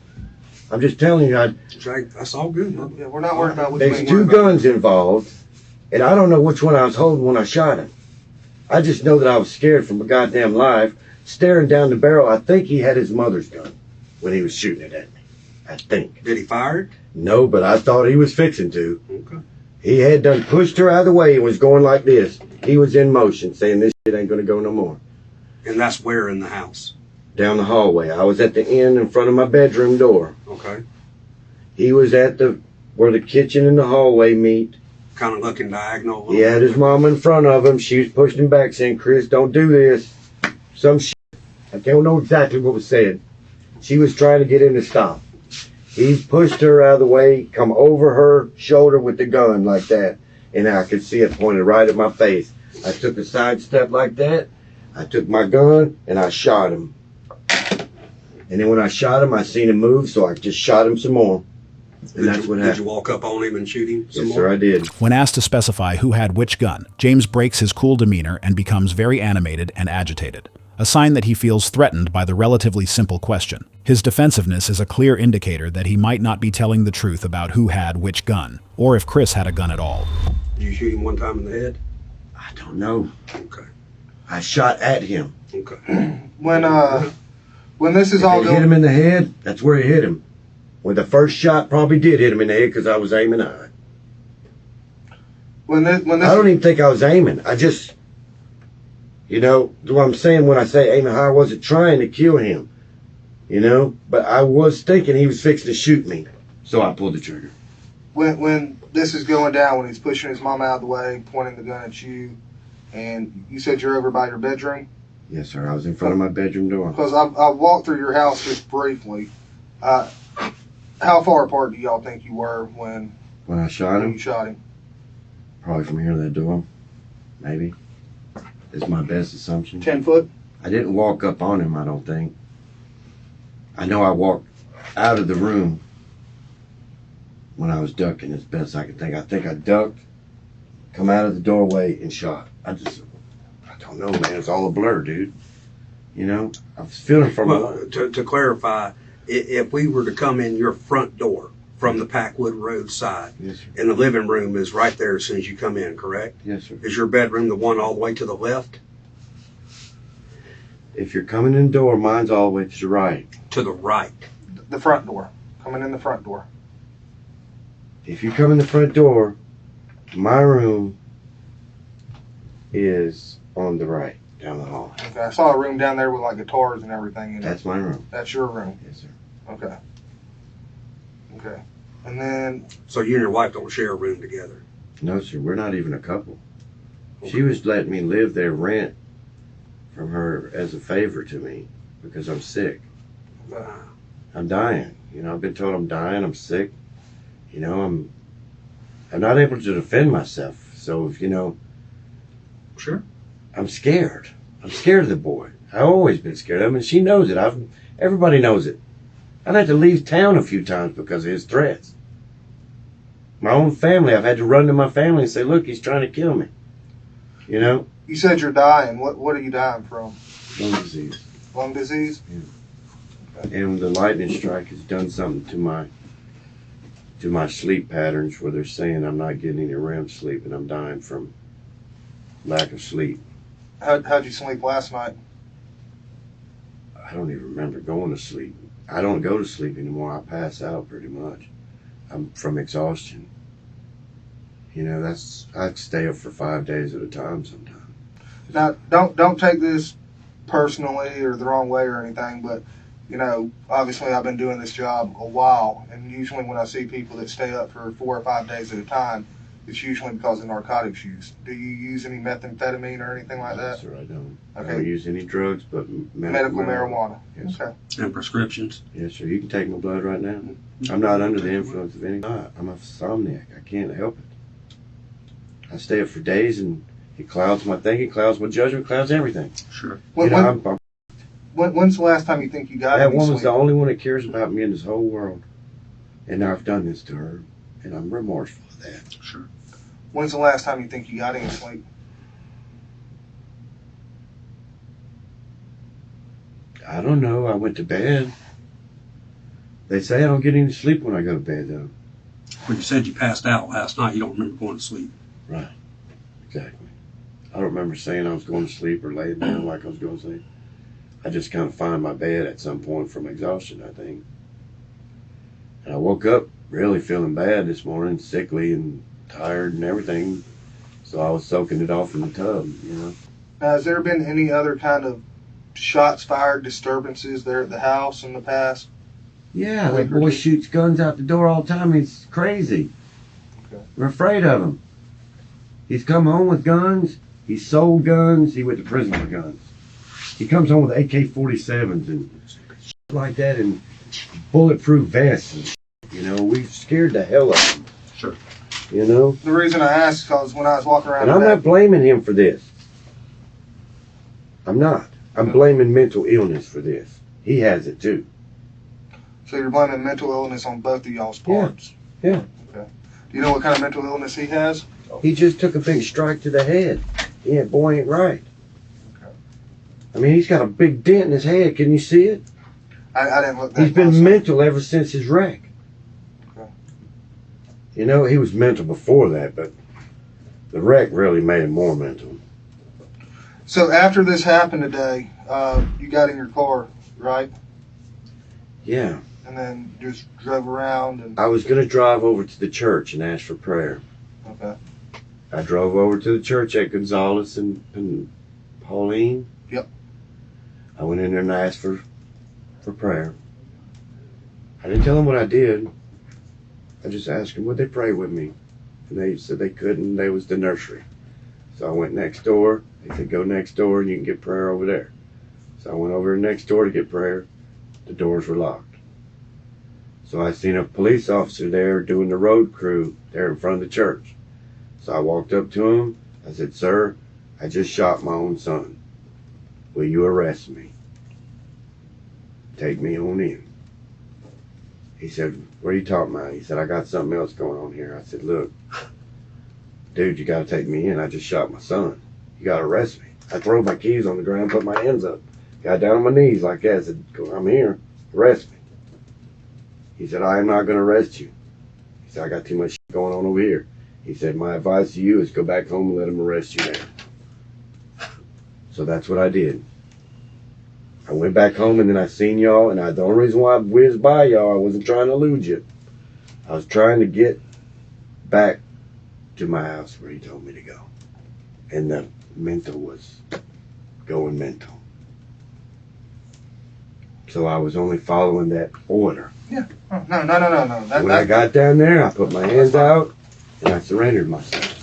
I'm just telling you, That's all good. Yeah, we're not worried about which there's one two you're guns involved, and I don't know which one I was holding when I shot him. I just know that I was scared for my goddamn life, staring down the barrel. I think he had his mother's gun when he was shooting it at me. I think. Did he fire it? No, but I thought he was fixing to. Okay. He had done pushed her out of the way and was going like this. He was in motion, saying this shit ain't gonna go no more. And that's where in the house? Down the hallway. I was at the end in front of my bedroom door. Okay. He was at where the kitchen and the hallway meet. Kind of looking diagonal. He had his mom in front of him. She was pushing him back, saying, "Chris, don't do this." Some shit. I don't know exactly what was said. She was trying to get him to stop. He pushed her out of the way, come over her shoulder with the gun like that, and I could see it pointed right at my face. I took a side step like that. I took my gun and I shot him. And then when I shot him, I seen him move, so I just shot him some more. And that's what happened. Did you walk up on him and shoot him some Yes, more? sir, I did. When asked to specify who had which gun, James breaks his cool demeanor and becomes very animated and agitated, a sign that he feels threatened by the relatively simple question. His defensiveness is a clear indicator that he might not be telling the truth about who had which gun, or if Chris had a gun at all. Did you shoot him one time in the head? I don't know. Okay. I shot at him. Okay. When this is all If it hit him in the head, that's where it hit him. When the first shot probably did hit him in the head because I was aiming high. when this I don't even think I was aiming. I just, what I'm saying when I say aiming high, I wasn't trying to kill him, but I was thinking he was fixing to shoot me, so I pulled the trigger. when this is going down, when he's pushing his mom out of the way, pointing the gun at you, and you said you're over by your bedroom? Yes, sir. I was in front of my bedroom door. Because I walked through your house just briefly. How far apart do y'all think you were when I shot him? you shot him? Probably from here to that door, maybe. Is my best assumption. 10 foot? I didn't walk up on him, I don't think. I know I walked out of the room when I was ducking as best I could think. I think I ducked, come out of the doorway, and shot. I don't know, man. It's all a blur, dude. I was feeling from to clarify, if we were to come in your front door from the Packwood Road side, Yes, sir. and the living room is right there as soon as you come in, correct? Yes, sir. Is your bedroom the one all the way to the left? If you're coming in the door, mine's all the way to the right. To the right. The front door. Coming in the front door. If you come in the front door, my room is on the right, down the hall. Okay, I saw a room down there with like guitars and everything in it. That's my room. That's your room? Yes, sir. Okay. Okay. And then... So you and your wife don't share a room together? No, sir. We're not even a couple. She was letting me live there rent from her as a favor to me because I'm sick. I'm dying. I've been told I'm dying. I'm sick. I'm not able to defend myself. So, Sure. I'm scared. I'm scared of the boy. I've always been scared of him, and she knows it. Everybody knows it. I've had to leave town a few times because of his threats. My own family, I've had to run to my family and say, "Look, he's trying to kill me." You said you're dying. What are you dying from? Lung disease. Lung disease? Yeah. And the lightning strike has done something to my sleep patterns where they're saying I'm not getting any REM sleep and I'm dying from lack of sleep. How'd you sleep last night? I don't even remember going to sleep. I don't go to sleep anymore. I pass out pretty much. I'm from exhaustion. I'd stay up for 5 days at a time sometimes. Now, don't take this personally or the wrong way or anything, but obviously I've been doing this job a while, and usually when I see people that stay up for 4 or 5 days at a time, it's usually because of narcotics use. Do you use any methamphetamine or anything like that? Sir, I don't. Okay. I don't use any drugs but Medical marijuana. Yes. Okay. And prescriptions. Yes, sir. You can take my blood right now. I'm not under the influence of any. I'm a insomniac. I can't help it. I stay up for days, and it clouds my thinking, clouds my judgment, clouds everything. Sure. You know, When's the last time you think you got that any woman's sleep? the only one that cares about me in this whole world, and I've done this to her, and I'm remorseful of that. Sure. When's the last time you think you got any sleep? I don't know. I went to bed. They say I don't get any sleep when I go to bed, though. When you said you passed out last night, you don't remember going to sleep. Right. Exactly. I don't remember saying I was going to sleep or laying down like I was going to sleep. I just kind of find my bed at some point from exhaustion, I think. And I woke up really feeling bad this morning, sickly and tired and everything. So I was soaking it off in the tub, you know. Now, has there been any other kind of shots fired, disturbances there at the house in the past? Yeah, that boy shoots guns out the door all the time. He's crazy. Okay. We're afraid of him. He's come home with guns. He sold guns. He went to prison for guns. He comes home with AK-47s and shit like that and bulletproof vests and shit. You know, we've scared the hell out of him. Sure. You know? The reason I asked is because when I was walking around And I'm not blaming him for this. I'm not. I'm blaming mental illness for this. He has it too. So you're blaming mental illness on both of y'all's parts? Yeah. Okay. Do you know what kind of mental illness he has? He just took a big strike to the head. Yeah, boy ain't right. Okay. I mean, he's got a big dent in his head. Can you see it? I didn't look that He's been close. mental ever since his wreck. Okay. You know, he was mental before that, but the wreck really made him more mental. So after this happened today, you got in your car, right? Yeah. And then just drove around and... I was going to drive over to the church and ask for prayer. Okay. I drove over to the church at Gonzales and Pauline. Yep. I went in there and asked for prayer. I didn't tell them what I did. I just asked them would they pray with me. And they said they couldn't. They was the nursery. So I went next door. They said go next door and you can get prayer over there. So I went over next door to get prayer. The doors were locked. So I seen a police officer there doing the road crew there in front of the church. So I walked up to him. I said, sir, I just shot my own son. Will you arrest me? Take me on in. He said, what are you talking about? He said, I got something else going on here. I said, look, dude, you got to take me in. I just shot my son. You got to arrest me. I threw my keys on the ground, put my hands up, got down on my knees like that. I said, I'm here. Arrest me. He said, I am not going to arrest you. He said, I got too much shit going on over here. He said, my advice to you is go back home and let him arrest you there. So that's what I did. I went back home and then I seen y'all, and the only reason why I whizzed by y'all, I wasn't trying to elude you. I was trying to get back to my house where he told me to go. And the mental was going mental. So I was only following that order. Yeah. Oh, no. When I got down there, I put my hands out and I surrendered myself.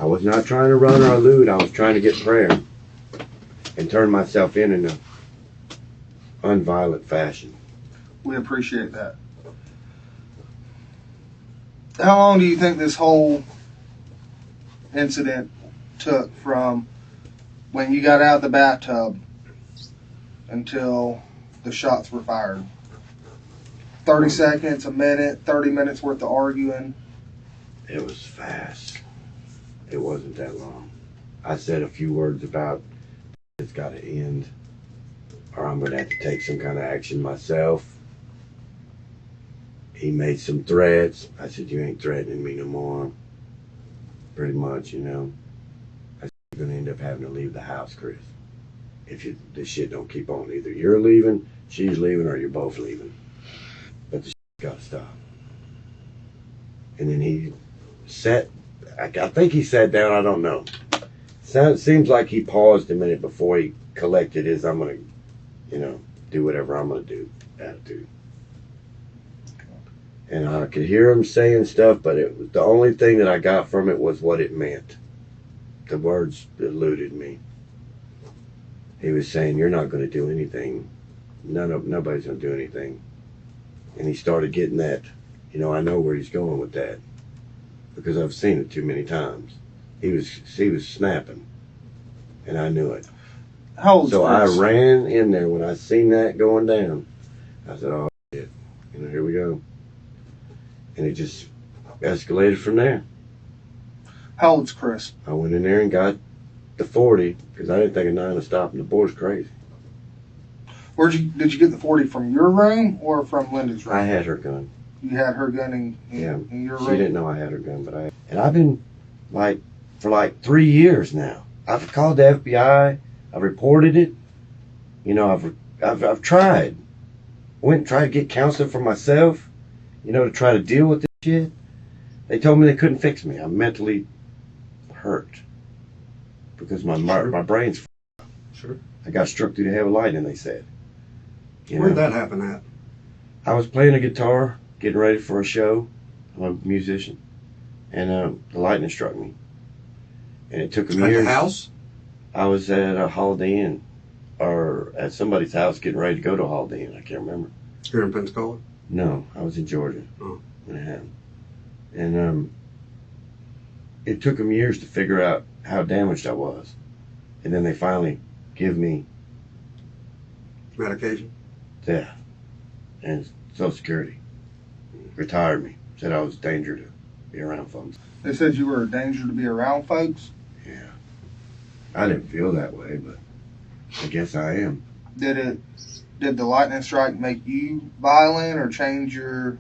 I was not trying to run or elude. I was trying to get prayer and turn myself in a unviolent fashion. We appreciate that. How long do you think this whole incident took from when you got out of the bathtub until the shots were fired? 30 seconds, a minute, 30 minutes worth of arguing? It was fast. It wasn't that long. I said a few words about it's got to end or I'm going to have to take some kind of action myself. He made some threats. I said, you ain't threatening me no more. Pretty much, you know. I said, you're going to end up having to leave the house, Chris. If this shit don't keep on. Either you're leaving, she's leaving, or you're both leaving. But the shit got to stop. And then he sat, I think he sat down, I don't know. Seems like he paused a minute before he collected his, I'm going to, do whatever I'm going to do attitude. And I could hear him saying stuff, but it was the only thing that I got from it was what it meant. The words eluded me. He was saying, "You're not going to do anything. Nobody's going to do anything." And he started getting that. You know, I know where he's going with that because I've seen it too many times. He was snapping, and I knew it. How old is So I Chris? ran in there when I seen that going down. I said, "Oh shit, you know, here we go." And it just escalated from there. How old's Chris? I went in there and got the 40 because I didn't think a 9 would stop him. The boy's crazy. Did you get the 40 from your room or from Linda's room? I had her gun. You had her gun in your room? She didn't know I had her gun, but and I've been for 3 years now. I've called the FBI. I've reported it. You know, I've tried. Went and tried to get counseling for myself. You know, to try to deal with this shit. They told me they couldn't fix me. I'm mentally hurt because my brain's. Sure. I got struck through the head with lightning. They said. Where'd that happen at? I was playing a guitar, getting ready for a show. I'm a musician, and the lightning struck me. And it took a years. At the house? I was at a Holiday Inn, or at somebody's house, getting ready to go to a Holiday Inn. I can't remember. Here in Pensacola? No, I was in Georgia. Oh. And it took them years to figure out how damaged I was, and then they finally give me medication. Yeah, and Social Security retired me. Said I was a danger to be around folks. They said you were a danger to be around folks? Yeah. I didn't feel that way, but I guess I am. Did the lightning strike make you violent or change your...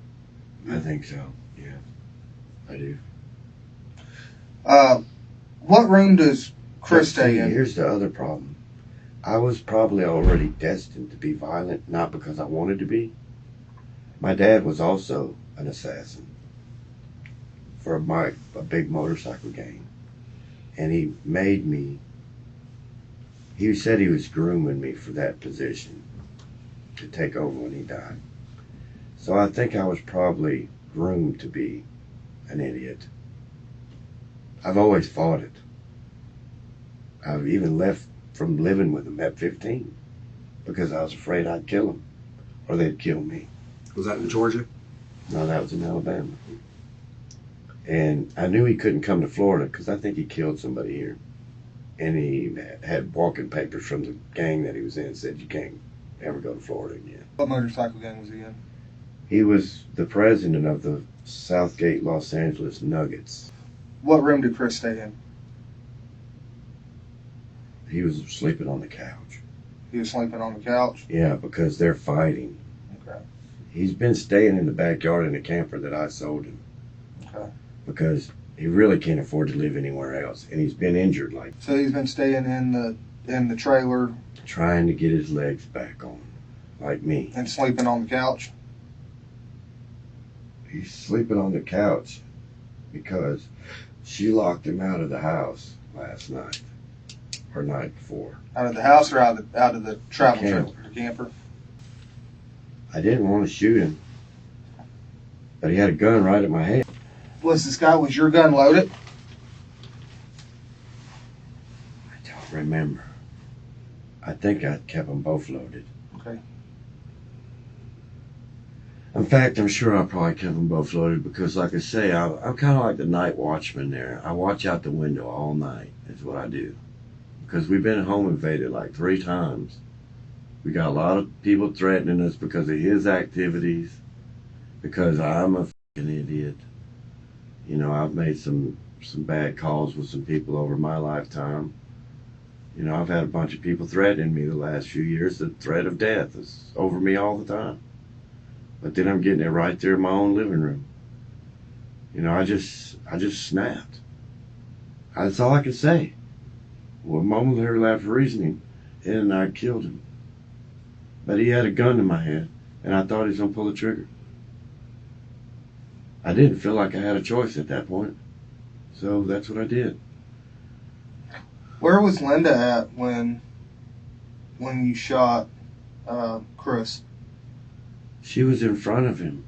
I think so, yeah. I do. What room does Chris stay in? Here's the other problem. I was probably already destined to be violent, not because I wanted to be. My dad was also an assassin for a big motorcycle gang. And he made me, he said he was grooming me for that position to take over when he died. So I think I was probably groomed to be an idiot. I've always fought it. I've even left from living with him at 15 because I was afraid I'd kill him or they'd kill me. Was that in Georgia? No, that was in Alabama. And I knew he couldn't come to Florida because I think he killed somebody here. And he had walking papers from the gang that he was in, said you can't ever go to Florida again. What motorcycle gang was he in? He was the president of the Southgate Los Angeles Nuggets. What room did Chris stay in? He was sleeping on the couch. He was sleeping on the couch? Yeah, because they're fighting. Okay. He's been staying in the backyard in the camper that I sold him. Okay. Because he really can't afford to live anywhere else. And he's been injured like. So he's been staying in the trailer. Trying to get his legs back on. Like me. And sleeping on the couch? He's sleeping on the couch because she locked him out of the house last night. Or night before. Out of the house or out of the travel trailer, the camper? I didn't want to shoot him. But he had a gun right at my head. Was your gun loaded? I don't remember. I think I kept them both loaded. Okay. In fact, I'm sure I probably kept them both loaded because, like I say, I'm kind of like the night watchman there. I watch out the window all night is what I do. Because we've been home invaded like 3 times. We got a lot of people threatening us because of his activities, because I'm a fucking idiot. You know, I've made some bad calls with some people over my lifetime. You know, I've had a bunch of people threatening me the last few years. The threat of death is over me all the time. But then I'm getting it right there in my own living room. You know, I just snapped. That's all I could say. Well, momentary lack of reasoning, and I killed him. But he had a gun in my hand, and I thought he was going to pull the trigger. I didn't feel like I had a choice at that point. So that's what I did. Where was Linda at when you shot Chris? She was in front of him.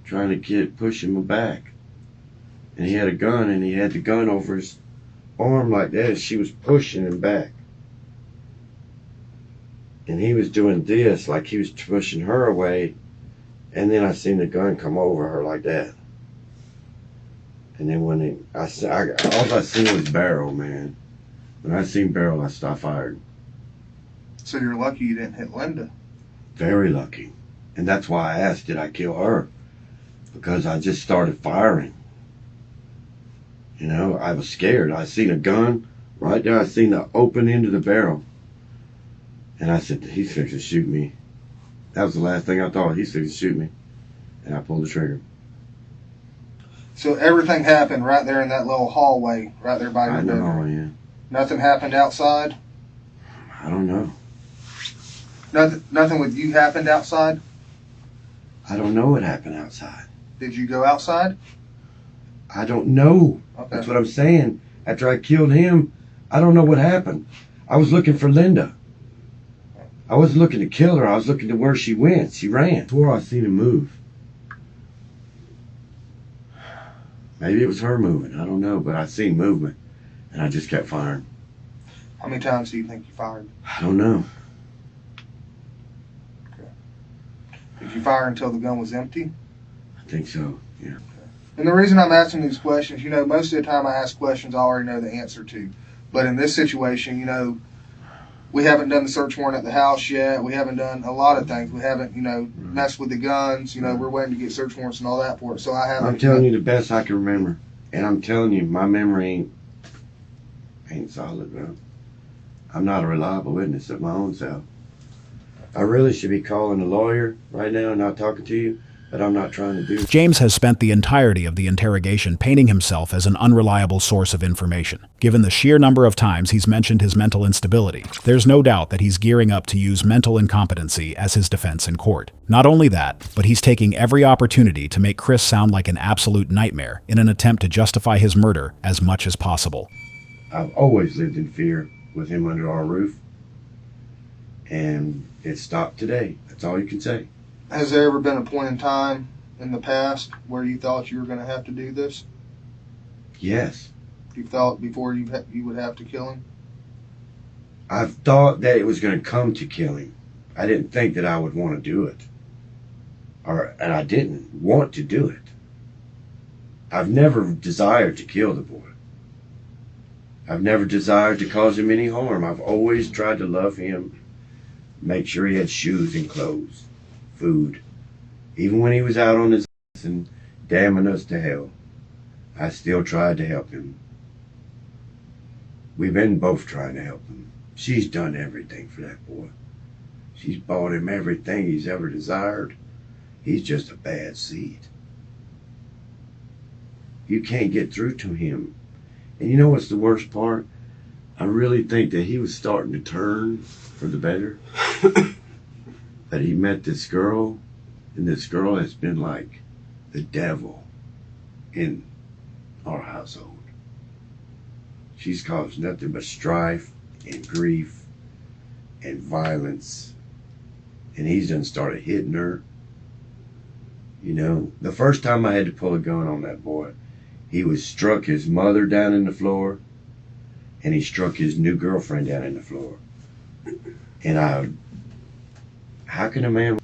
trying to push him back. And he had a gun, and he had the gun over his arm like that, and she was pushing him back. And he was doing this, like he was pushing her away, and then I seen the gun come over her like that. And then when all I seen was barrel, man. When I seen barrel, I fired. So you're lucky you didn't hit Linda. Very lucky. And that's why I asked, did I kill her? Because I just started firing. You know, I was scared. I seen a gun right there. I seen the open end of the barrel. And I said, he's fixing to shoot me. That was the last thing I thought. He's fixing to shoot me. And I pulled the trigger. So everything happened right there in that little hallway, right there by your bedroom. I know, yeah. Nothing happened outside? I don't know. Nothing with you happened outside? I don't know what happened outside. Did you go outside? I don't know. Okay. That's what I'm saying. After I killed him, I don't know what happened. I was looking for Linda. I wasn't looking to kill her. I was looking to where she went. She ran. I swore I seen him move. Maybe it was her moving. I don't know, but I seen movement, and I just kept firing. How many times do you think you fired? I don't know. Okay. Did you fire until the gun was empty? I think so, yeah. Okay. And the reason I'm asking these questions, you know, most of the time I ask questions I already know the answer to. But in this situation, you know, we haven't done the search warrant at the house yet. We haven't done a lot of things. We haven't, you know, messed with the guns. You know, we're waiting to get search warrants and all that for it. So I haven't. I'm telling you the best I can remember. And I'm telling you, my memory ain't solid, bro. I'm not a reliable witness of my own self. I really should be calling a lawyer right now and not talking to you, but I'm not trying to do it. James has spent the entirety of the interrogation painting himself as an unreliable source of information. Given the sheer number of times he's mentioned his mental instability, there's no doubt that he's gearing up to use mental incompetency as his defense in court. Not only that, but he's taking every opportunity to make Chris sound like an absolute nightmare in an attempt to justify his murder as much as possible. I've always lived in fear with him under our roof, and it stopped today. That's all you can say. Has there ever been a point in time in the past where you thought you were going to have to do this? Yes. You thought before you would have to kill him? I've thought that it was going to come to killing. I didn't think that I would want to do it. And I didn't want to do it. I've never desired to kill the boy. I've never desired to cause him any harm. I've always tried to love him, make sure he had shoes and clothes, food. Even when he was out on his ass and damning us to hell, I still tried to help him. We've been both trying to help him. She's done everything for that boy. She's bought him everything he's ever desired. He's just a bad seed. You can't get through to him. And you know what's the worst part? I really think that he was starting to turn for the better. That he met this girl, and this girl has been like the devil in our household. She's caused nothing but strife and grief and violence. And he's done started hitting her. You know, the first time I had to pull a gun on that boy, he was struck his mother down in the floor, and he struck his new girlfriend down in the floor. And how can a man,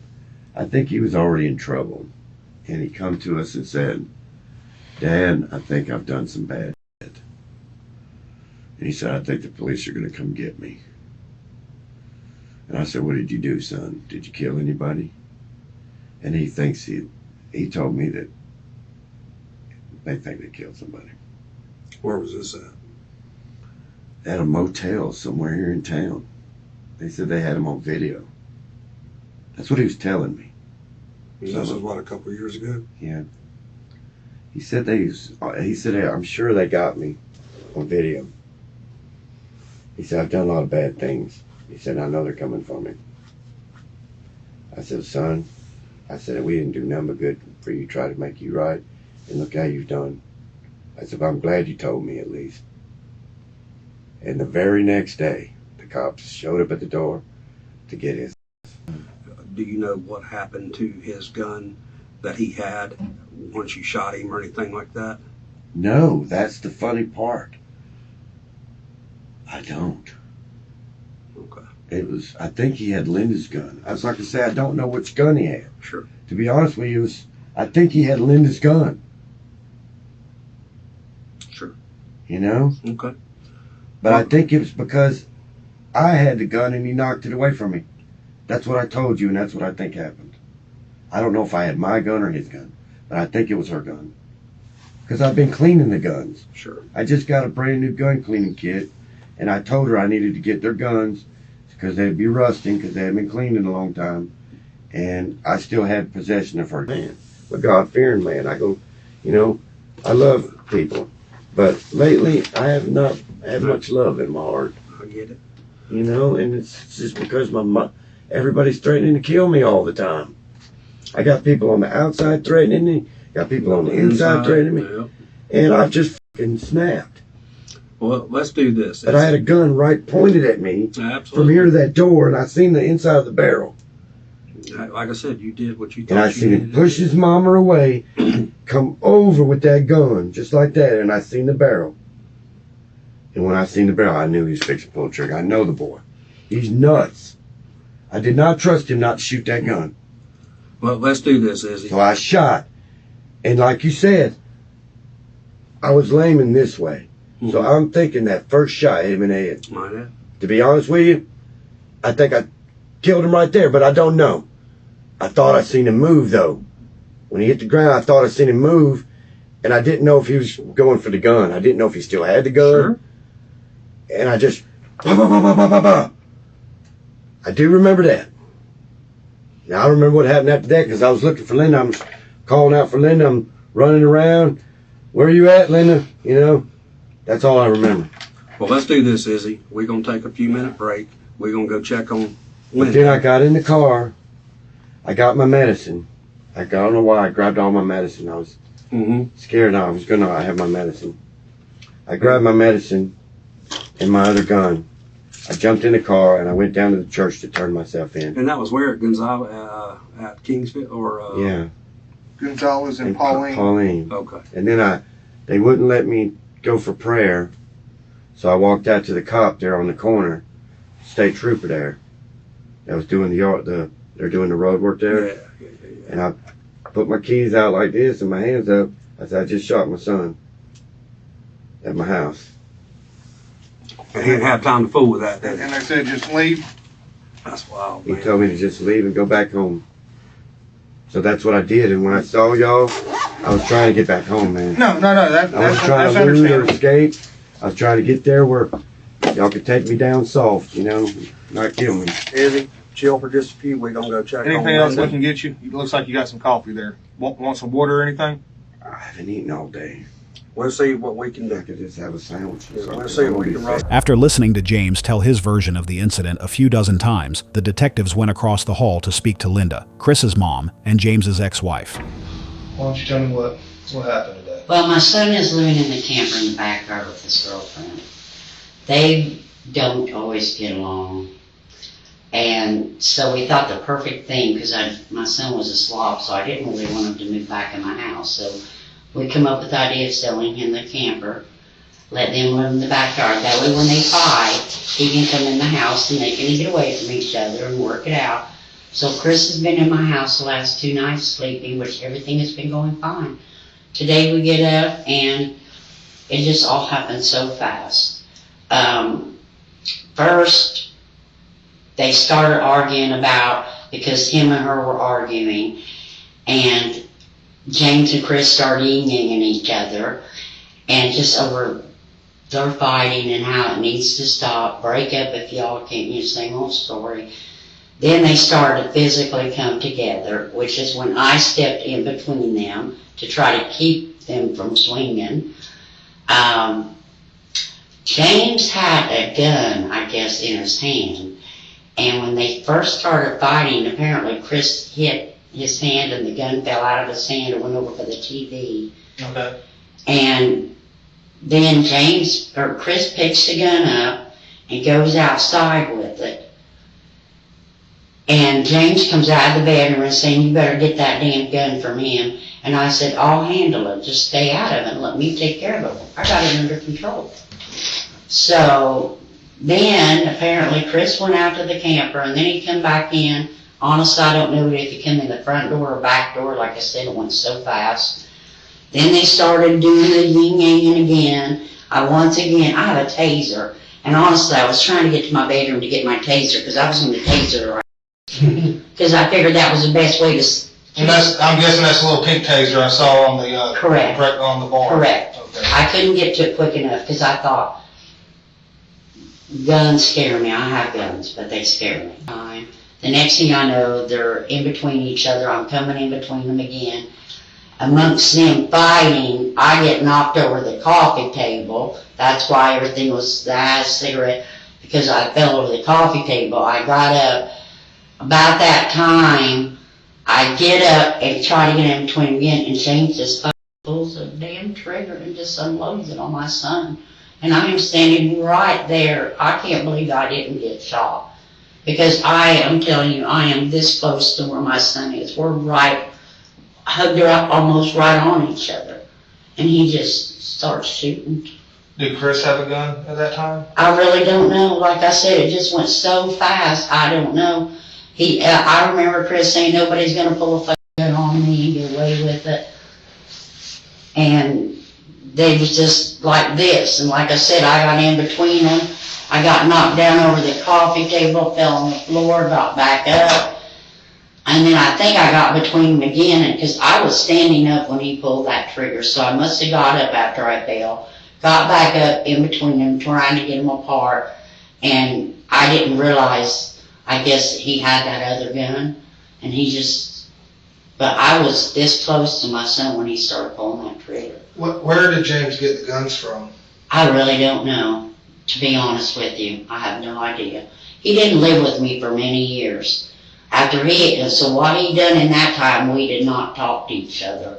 I think he was already in trouble. And he come to us and said, Dad, I think I've done some bad shit. And he said, I think the police are going to come get me. And I said, what did you do, son? Did you kill anybody? And he thinks he told me that they think they killed somebody. Where was this at? At a motel somewhere here in town. They said they had him on video. That's what he was telling me. This was what, a couple of years ago? Yeah. He said I'm sure they got me on video. He said, I've done a lot of bad things. He said, I know they're coming for me. I said, son, we didn't do nothing but good for you, try to make you right. And look how you've done. I said, I'm glad you told me at least. And the very next day, the cops showed up at the door to get his. Do you know what happened to his gun that he had once you shot him or anything like that? No, that's the funny part. I don't. Okay. I think he had Linda's gun. I was like I say, I don't know which gun he had. Sure. To be honest with you, I think he had Linda's gun. Sure. You know? Okay. But I think it was because I had the gun and he knocked it away from me. That's what I told you, and that's what I think happened. I don't know if I had my gun or his gun, but I think it was her gun. Because I've been cleaning the guns. Sure. I just got a brand new gun cleaning kit, and I told her I needed to get their guns because they'd be rusting because they hadn't been cleaned in a long time. And I still had possession of her. Man, I'm a God-fearing man. I go, you know, I love people. But lately, I have not had much love in my heart. I get it. You know, and it's just because everybody's threatening to kill me all the time. I got people on the outside threatening me, got people on the inside threatening me, yeah. and I've just fucking snapped. Well, let's do this. But I had a gun right pointed at me Absolutely. from here to that door, and I seen the inside of the barrel. Like I said, you did what you thought And I you seen needed him push his mama away, come over with that gun, just like that, and I seen the barrel. And when I seen the barrel, I knew he was fixing to pull the trigger. I know the boy. He's nuts. I did not trust him not to shoot that gun. Well, let's do this, Izzy. So I shot. And like you said, I was laying this way. Mm-hmm. So I'm thinking that first shot hit him in the head. Might have. To be honest with you, I think I killed him right there, but I don't know. I thought I seen him move, though. When he hit the ground, I thought I seen him move, and I didn't know if he was going for the gun. I didn't know if he still had the gun. Sure. And I just, bah, bah, bah, bah, bah, bah, bah. I do remember that. Now, I don't remember what happened after that because I was looking for Linda. I'm calling out for Linda. I'm running around. Where are you at, Linda? You know, that's all I remember. Well, let's do this, Izzy. We're going to take a few minute break. We're going to go check on But Linda. then I got in the car. I got my medicine. I don't know why I grabbed all my medicine. I was scared I was going to have my medicine. I grabbed my medicine and my other gun. I jumped in the car and I went down to the church to turn myself in. And that was where at Gonzalo, at Kingsville or? Yeah. Gonzalez and And Pauline. Pauline. Okay. And then they wouldn't let me go for prayer. So I walked out to the cop there on the corner, state trooper there. That was doing they're doing the road work there. Yeah. And I put my keys out like this and my hands up. I said, I just shot my son at my house. And he didn't have time to fool with that, did he? And they said just leave. That's wild, He man. told me to just leave and go back home. So that's what I did. And when I saw y'all, I was trying to get back home, man. No. I was trying That's to loot or understandable. escape. I was trying to get there where y'all could take me down soft, you know, not kill me. Izzy, chill for just a few. We're going to go check on Anything else we Linda. can get you? It looks like you got some coffee there. Want some water or anything? I haven't eaten all day. We'll see what we can I do. could just have a sandwich or something. We'll see what we can run. After listening to James tell his version of the incident a few dozen times, the detectives went across the hall to speak to Linda, Chris's mom, and James's ex-wife. Why don't you tell me what happened today? Well, my son is living in the camper in the backyard with his girlfriend. They don't always get along. And so we thought the perfect thing, because my son was a slob, so I didn't really want him to move back in my house. So we come up with the idea of selling him the camper, let them live in the backyard. That way when they fight, he can come in the house and they can get away from each other and work it out. So Chris has been in my house the last 2 nights sleeping, which everything has been going fine. Today we get up and it just all happened so fast. First, they started arguing because him and her were arguing, and James and Chris started yinging each other, and just over their fighting and how it needs to stop, break up if y'all can't use the same old story. Then they started to physically come together, which is when I stepped in between them to try to keep them from swinging. James had a gun, I guess, in his hand. And when they first started fighting, apparently Chris hit his hand and the gun fell out of his hand and went over for the TV. Okay. And then Chris picks the gun up and goes outside with it. And James comes out of the bedroom and saying, you better get that damn gun from him. And I said, I'll handle it. Just stay out of it and let me take care of it. I got it under control. So then apparently Chris went out to the camper and then he come back in. Honestly, I don't know if he came in the front door or back door. Like I said, it went so fast. Then they started doing the yin-yang again. I have a taser. And honestly, I was trying to get to my bedroom to get my taser because I was going to taser her. Because I figured that was the best way to... And I'm guessing that's a little pink taser I saw on the... Correct. On the bar. Correct. Okay. I couldn't get to it quick enough because I thought, guns scare me. I have guns, but they scare me. The next thing I know, they're in between each other. I'm coming in between them again. Amongst them fighting, I get knocked over the coffee table. That's why everything was the cigarette, because I fell over the coffee table. I got up. About that time, I get up and try to get in between again, and James just pulls a damn trigger and just unloads it on my son. And I am standing right there. I can't believe I didn't get shot. Because I am telling you, I am this close to where my son is. We're right, hugged her up almost right on each other. And he just starts shooting. Did Chris have a gun at that time? I really don't know. Like I said, it just went so fast, I don't know. I remember Chris saying, nobody's going to pull a fucking gun on me and get away with it. And they was just like this. And like I said, I got in between them. I got knocked down over the coffee table, fell on the floor, got back up. And then I think I got between them again, because I was standing up when he pulled that trigger. So I must have got up after I fell. Got back up in between them, trying to get them apart. And I didn't realize, I guess he had that other gun. And he just, but I was this close to my son when he started pulling that trigger. Where did James get the guns from? I really don't know, to be honest with you. I have no idea. He didn't live with me for many years. So what he done in that time, we did not talk to each other.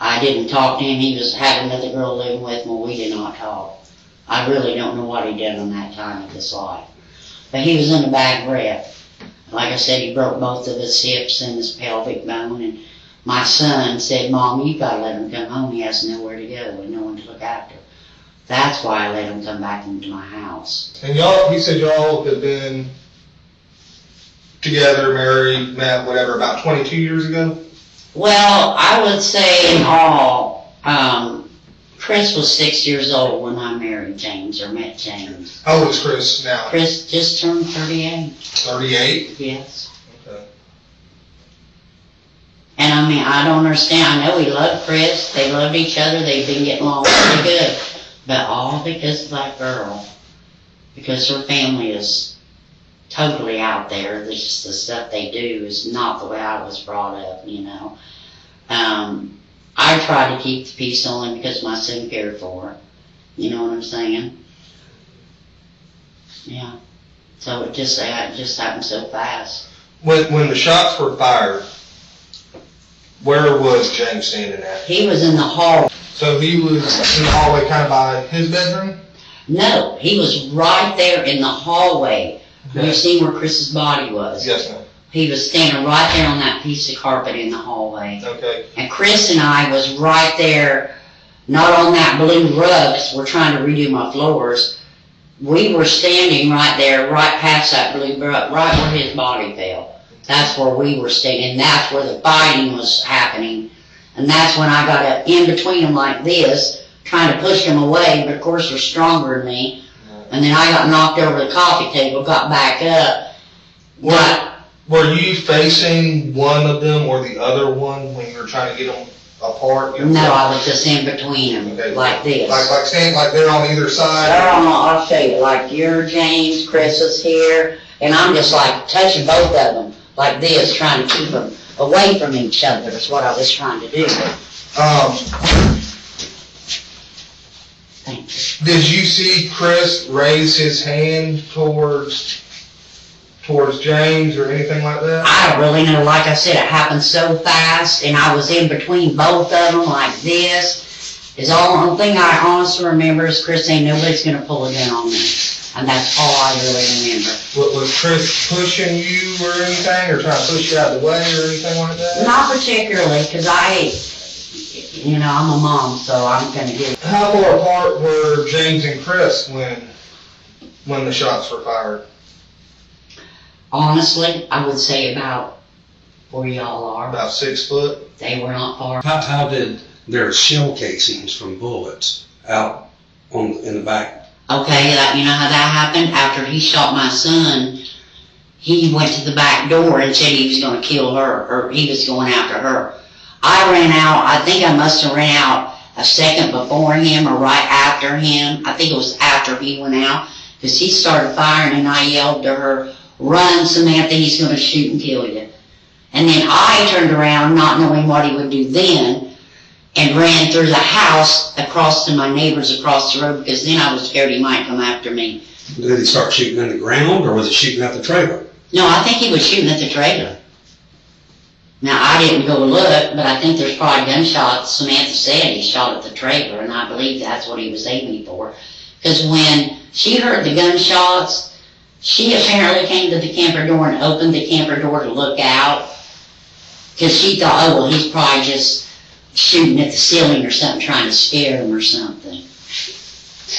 I didn't talk to him. He was had another girl living with him. We did not talk. I really don't know what he done in that time of his life. But he was in a bad wreck. Like I said, he broke both of his hips and his pelvic bone. And my son said, Mom, you got to let him come home. He has nowhere to go and no one to look after. That's why I let him come back into my house. And he said y'all had been together, married, met, whatever, about 22 years ago? Well, I would say in all, Chris was 6 years old when I married James, or met James. How old is Chris now? Chris just turned 38. 38? Yes. Okay. And I mean, I don't understand. I know he loved Chris. They loved each other. They've been getting along really good. But all because of that girl. Because her family is totally out there. The stuff they do is not the way I was brought up, you know. I try to keep the peace only because my son cared for her. You know what I'm saying? Yeah. So it just happened so fast. When the shots were fired, where was James standing at? He was in the hall. So he was in the hallway kind of by his bedroom? No, he was right there in the hallway. Okay. You see where Chris's body was? Yes, ma'am. He was standing right there on that piece of carpet in the hallway. Okay. And Chris and I was right there, not on that blue rug, 'cause we're trying to redo my floors. We were standing right there, right past that blue rug, right where his body fell. That's where we were standing. That's where the fighting was happening. And that's when I got up in between them like this, trying to push them away, but of course they're stronger than me. And then I got knocked over the coffee table, got back up. Were you facing one of them or the other one when you were trying to get them apart? No, I was just in between them, okay. Like this. Like standing, like they're on either side? I'll show you. Like you're James, Chris is here, and I'm just like touching both of them like this, trying to keep them away from each other is what I was trying to do. Thank you. Did you see Chris raise his hand towards James or anything like that? I don't really know. Like I said, it happened so fast, and I was in between both of them like this. Is the only thing I honestly remember is Chris saying, nobody's going to pull a gun on me. And that's all I really remember. Was Chris pushing you or anything, or trying to push you out of the way or anything like that? Not particularly, because I'm a mom, so I'm gonna get. How far apart were James and Chris when the shots were fired? Honestly, I would say about where y'all are. About 6 foot? They were not far. How did their shell casings from bullets out in the back? Okay, you know how that happened? After he shot my son, he went to the back door and said he was going to kill her, or he was going after her. I ran out. I think I must have ran out a second before him or right after him. I think it was after he went out, because he started firing and I yelled to her, "Run, Samantha, he's going to shoot and kill you." And then I turned around, not knowing what he would do then, and ran through the house across to my neighbors across the road, because then I was scared he might come after me. Did he start shooting in the ground, or was he shooting at the trailer? No, I think he was shooting at the trailer. Now, I didn't go look, but I think there's probably gunshots. Samantha said he shot at the trailer, and I believe that's what he was aiming for. Because when she heard the gunshots, she apparently came to the camper door and opened the camper door to look out, because she thought, oh, well, he's probably just shooting at the ceiling or something, trying to scare him or something.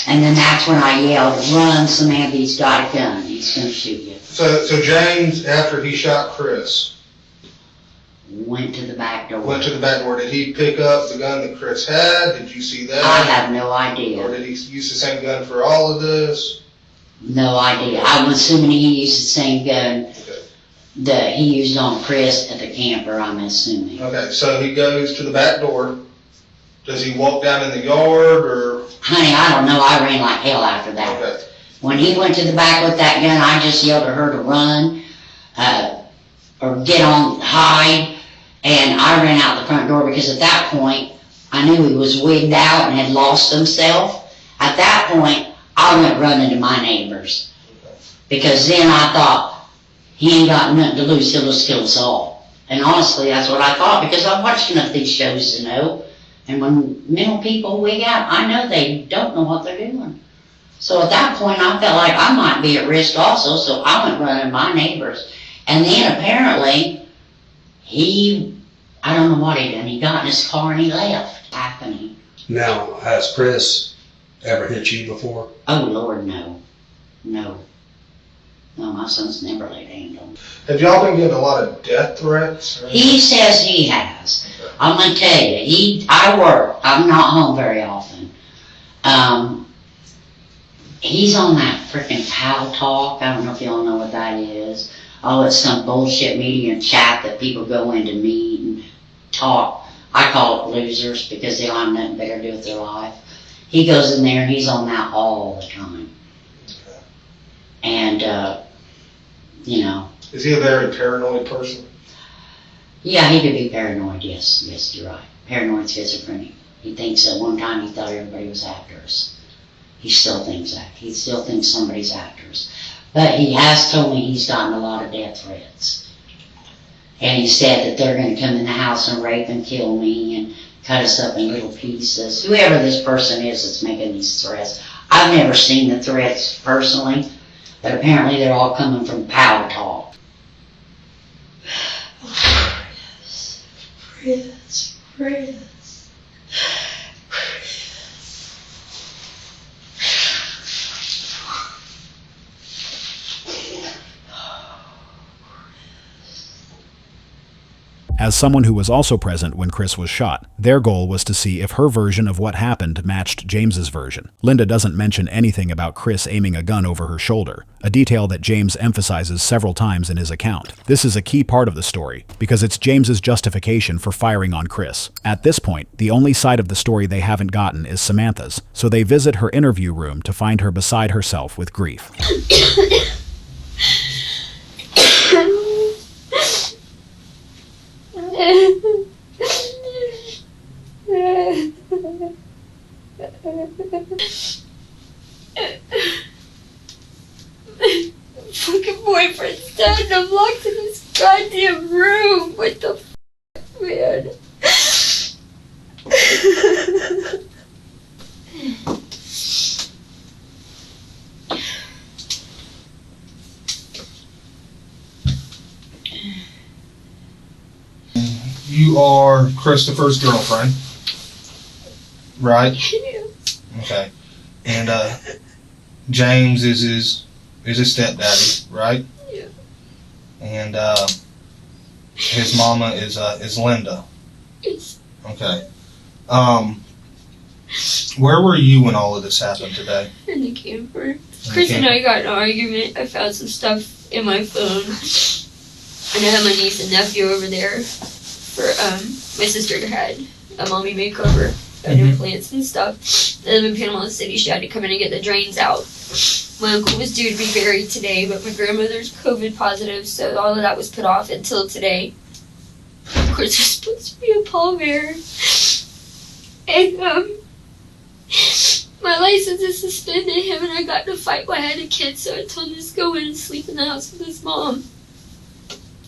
And then that's when I yelled, "Run, Samantha, he's got a gun, he's going to shoot you." So James, after he shot Chris, went to the back door. Went to the back door. Did he pick up the gun that Chris had? Did you see that? I have no idea. Or did he use the same gun for all of this? No idea. I'm assuming he used the same gun that he used on Chris at the camper, I'm assuming. Okay, so he goes to the back door. Does he walk down in the yard, or? Honey, I don't know. I ran like hell after that. Okay. When he went to the back with that gun, I just yelled at her to run, or get on, hide, and I ran out the front door, because at that point, I knew he was wigged out and had lost himself. At that point, I went running to my neighbors, because then I thought, he ain't got nothing to lose, he'll just kill us all. And honestly, that's what I thought, because I've watched enough of these shows to know. And when mental people wig out, I know they don't know what they're doing. So at that point, I felt like I might be at risk also, so I went running to my neighbors. And then apparently, I don't know what he done, he got in his car and he left. Happening. Now, has Chris ever hit you before? Oh, Lord, no. No, my son's never laid a hand on me. Have y'all been getting a lot of death threats? He says he has. I'm going to tell you, I work. I'm not home very often. He's on that freaking Pal Talk. I don't know if y'all know what that is. Oh, it's some bullshit media and chat that people go in to meet and talk. I call it losers, because they don't have nothing better to do with their life. He goes in there and he's on that all the time. And, Is he a very paranoid person? Yeah, he could be paranoid, yes, you're right. Paranoid schizophrenic. He thinks at one time he thought everybody was after us. He still thinks that. He still thinks somebody's after us. But he has told me he's gotten a lot of death threats. And he said that they're going to come in the house and rape and kill me and cut us up in little pieces. Whoever this person is that's making these threats. I've never seen the threats personally, but apparently they're all coming from Pal Talk. Chris. As someone who was also present when Chris was shot, their goal was to see if her version of what happened matched James's version. Linda doesn't mention anything about Chris aiming a gun over her shoulder, a detail that James emphasizes several times in his account. This is a key part of the story, because it's James's justification for firing on Chris. At this point, the only side of the story they haven't gotten is Samantha's, so they visit her interview room to find her beside herself with grief. Fucking boyfriend's dead and I'm locked in this goddamn room. What the f, man? are Christopher's girlfriend, right? Yeah. Okay. And James is his stepdaddy, right? Yeah. And his mama is Linda. Yes. Okay. Where were you when all of this happened today? In the camper. Chris and I got in an argument. I found some stuff in my phone. And I had my niece and nephew over there for, my sister had a mommy makeover, got implants and stuff. I live in Panama City. She had to come in and get the drains out. My uncle was due to be buried today, but my grandmother's COVID positive, so all of that was put off until today. Of course, there's supposed to be a pallbearer. And, my license is suspended. Him and I got in a fight while I had a kid, so I told him to go in and sleep in the house with his mom.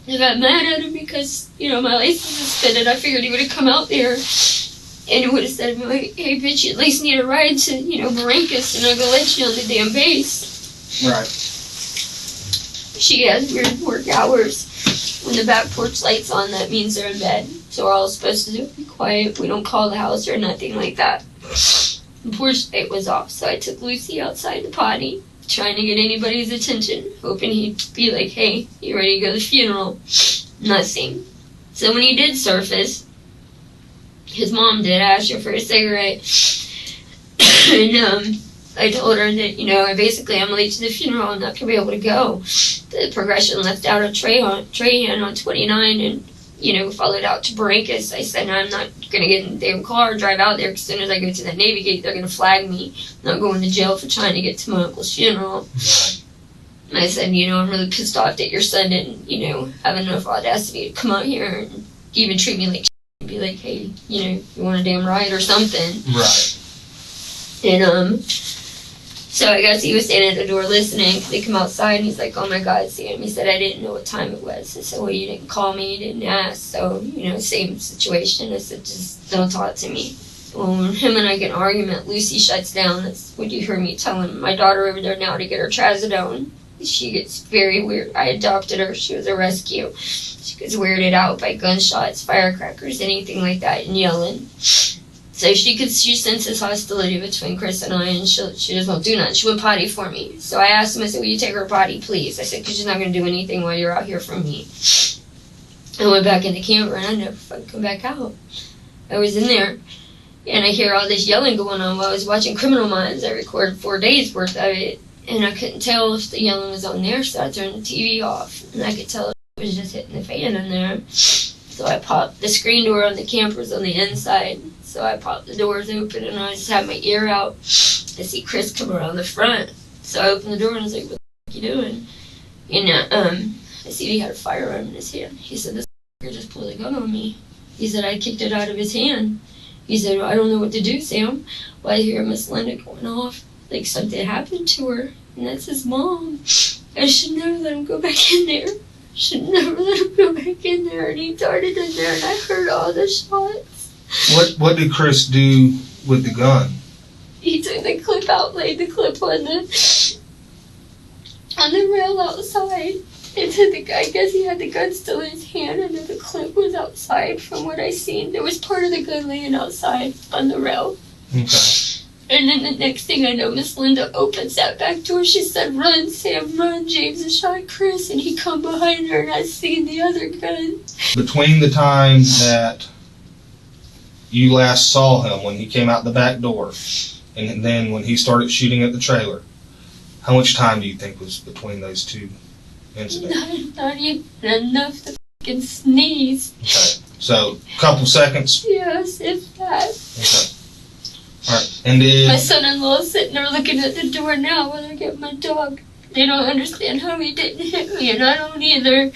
I got mad at him because, my license is suspended. I figured he would have come out there and he would have said, hey, bitch, you at least need a ride to, Barrancas, and I'll go let you on the damn base. Right. She has weird work hours. When the back porch light's on, that means they're in bed. So we're all supposed to be quiet. We don't call the house or nothing like that. The porch light was off, so I took Lucy outside the potty, trying to get anybody's attention, hoping he'd be like, hey, you ready to go to the funeral? Nothing. So when he did surface, his mom did ask her for a cigarette. And I told her that, I'm late to the funeral. I'm not going to be able to go. The progression left out a Trahan on 29 and, followed out to Barrancas. I said, no, I'm not going to get in the damn car and drive out there. As soon as I go to that Navy gate, they're going to flag me. I'm not going to jail for trying to get to my uncle's funeral. And I said, I'm really pissed off that your son didn't, have enough audacity to come out here and even treat me like and be like, hey, you want a damn ride or something. Right. And, so I guess he was standing at the door listening. They come outside and he's like, oh my God, Sam. He said, I didn't know what time it was. I said, well, you didn't call me, you didn't ask. So, same situation. I said, just don't talk to me. Well, when him and I get in an argument, Lucy shuts down. That's what you heard me telling my daughter over there now to get her trazodone. She gets very weird. I adopted her. She was a rescue. She gets weirded out by gunshots, firecrackers, anything like that, and yelling. So she senses hostility between Chris and I, and she just won't do nothing. She went potty for me. So I asked him, I said, will you take her potty, please? I said, because she's not going to do anything while you're out here from me. I went back in the camper, and I never fucking come back out. I was in there, and I hear all this yelling going on while I was watching Criminal Minds. I recorded 4 days worth of it, and I couldn't tell if the yelling was on there, so I turned the TV off, and I could tell it was just hitting the fan in there. So I popped the screen door on the camper's on the inside. So I popped the doors open and I just had my ear out. I see Chris come around the front. So I opened the door and I was like, what the fuck you doing? And I see he had a firearm in his hand. He said, this just pulled a gun on me. He said, I kicked it out of his hand. He said, well, I don't know what to do, Sam. Well, I hear Miss Linda going off like something happened to her. And that's his mom. I should never let him go back in there. Should never let him go back in there. And he darted in there and I heard all the shots. What did Chris do with the gun? He took the clip out, laid the clip on the rail outside. And I guess he had the gun still in his hand, and then the clip was outside from what I seen. There was part of the gun laying outside on the rail. Okay. And then the next thing I know, Miss Linda opens that back door. She said, run, Sam, run. James has shot Chris. And he come behind her, and I seen the other gun. Between the time that you last saw him when he came out the back door and then when he started shooting at the trailer, how much time do you think was between those two incidents? Not even enough to fucking sneeze. Okay. So, a couple seconds? Yes, if that. Okay. Alright. And then my son-in-law's sitting there looking at the door now when I get my dog. They don't understand how he didn't hit me, and I don't either.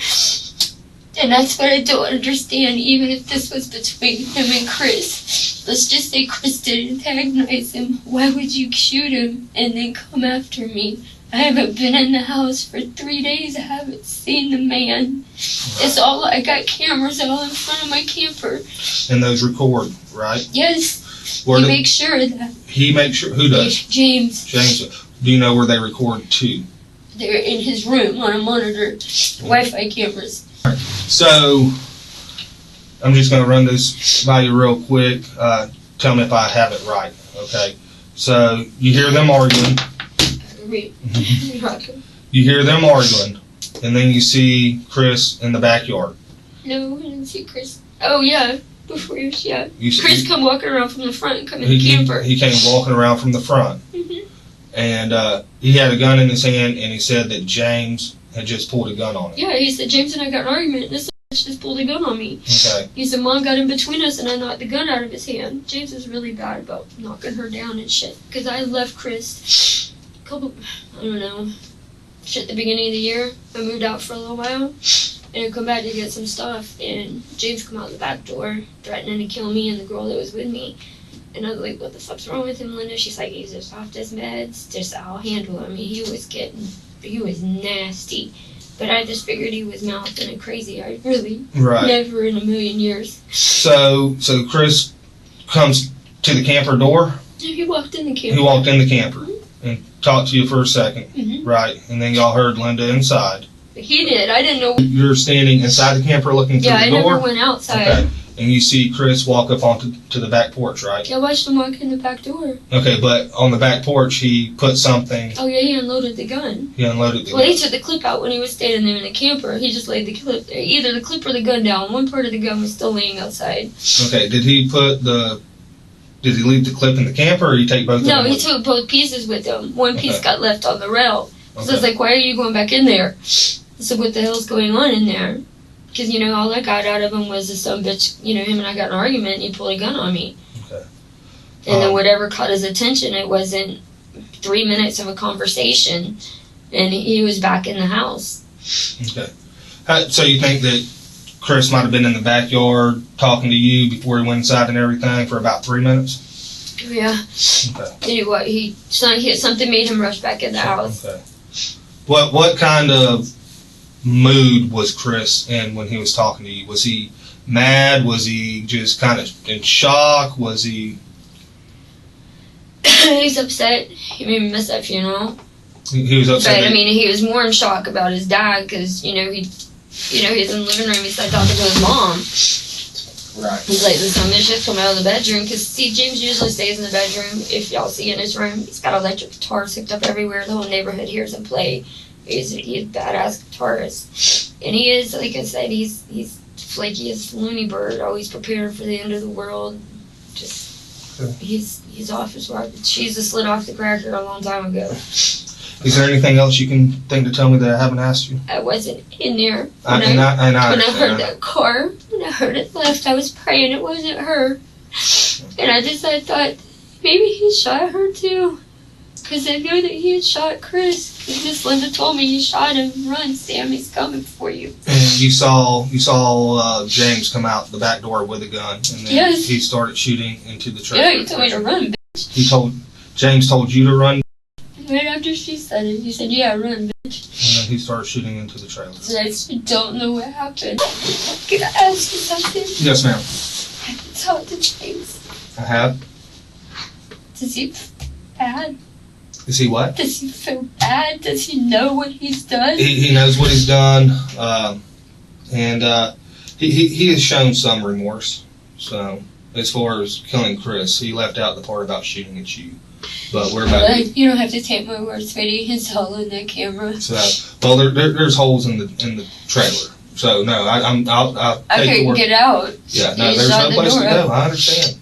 And that's what I don't understand, even if this was between him and Chris. Let's just say Chris did antagonize him. Why would you shoot him and then come after me? I haven't been in the house for 3 days. I haven't seen the man. It's all, I got cameras all in front of my camper. And those record, right? Yes. Where He makes sure of that. He makes sure? Who does? James. James. Do you know where they record to? They're in his room on a monitor. Wi-Fi cameras. So, I'm just going to run this by you real quick. Tell me if I have it right, okay? So you hear them arguing. You hear them arguing, and then you see Chris in the backyard. No, I didn't see Chris. Oh, yeah. Before you, yeah. You Chris come walking around from the front and come in the camper. He came walking around from the front. And he had a gun in his hand, and he said that James had just pulled a gun on him. Yeah, he said, James and I got an argument, and this bitch just pulled a gun on me. Okay. He said, Mom got in between us, and I knocked the gun out of his hand. James is really bad about knocking her down and shit. Because I left Chris I don't know, at the beginning of the year. I moved out for a little while, and I come back to get some stuff, and James come out the back door, threatening to kill me and the girl that was with me. And I was like, what the fuck's wrong with him, Linda? She's like, he's just off his meds. Just, I'll handle him. He was nasty. But I just figured he was mouthing it crazy. I really, never in a million years. So Chris comes to the camper door? He walked in the camper. He walked in the camper and talked to you for a second, right? And then y'all heard Linda inside. He did. I didn't know. You're standing inside the camper looking through the door? Yeah, I never went outside. Okay. And you see Chris walk up onto the back porch, right? Yeah, I watched him walk in the back door. Okay, but on the back porch, he put something. Oh, yeah, he unloaded the gun. He unloaded the gun. Well, he took the clip out when he was standing there in the camper. He just laid the clip there. Either the clip or the gun down. One part of the gun was still laying outside. Okay, did he leave the clip in the camper, or he take both of them? No, he took both pieces with him. One piece got left on the rail. So I was like, why are you going back in there? I said, what the hell's going on in there? Because, all I got out of him was this some bitch, him and I got an argument, and he pulled a gun on me. Okay. And then whatever caught his attention, it wasn't 3 minutes of a conversation, and he was back in the house. Okay. So you think that Chris might have been in the backyard talking to you before he went inside and everything for about 3 minutes? Yeah. Okay. Anyway, something made him rush back in the house. Okay. What kind of mood was Chris in when he was talking to you? Was he mad? Was he just kind of in shock? Was he? He's upset. He made me miss that funeral. He was upset. But he was more in shock about his dad because he was in the living room. He started talking to his mom. Right. He's like, this dumb bitch just come out of the bedroom because James usually stays in the bedroom. If y'all see in his room, he's got electric guitars hooked up everywhere. The whole neighborhood hears him play. He's a badass guitarist, and he is, like I said, he's flaky as a loony bird, always prepared for the end of the world. Just he's off his rock. She's just slid off the cracker a long time ago. Is there anything else you can think to tell me that I haven't asked you? I wasn't in there when I heard that car. When I heard it left, I was praying it wasn't her, and I thought maybe he shot her too. Because I knew that he had shot Chris. Because Miss Linda told me he shot him. Run, Sam, he's coming for you. And you saw James come out the back door with a gun, and then he started shooting into the trailer. Yeah, he told me to run, bitch. James told you to run? Right after she said it, he said, yeah, run, bitch. And then he started shooting into the trailer. So I don't know what happened. Can I ask you something? Yes, ma'am. Have you talked to James? I have. Does he feel bad? Is he what? Does he feel bad? Does he know what he's done? He knows what he's done, and he has shown some remorse. So as far as killing Chris, he left out the part about shooting at you. But we're about you don't have to take my word, sweetie. It's all in that camera. So, well, there's holes in the trailer. So no, I'll I take couldn't get out. Yeah, no, there's no place to go. I understand.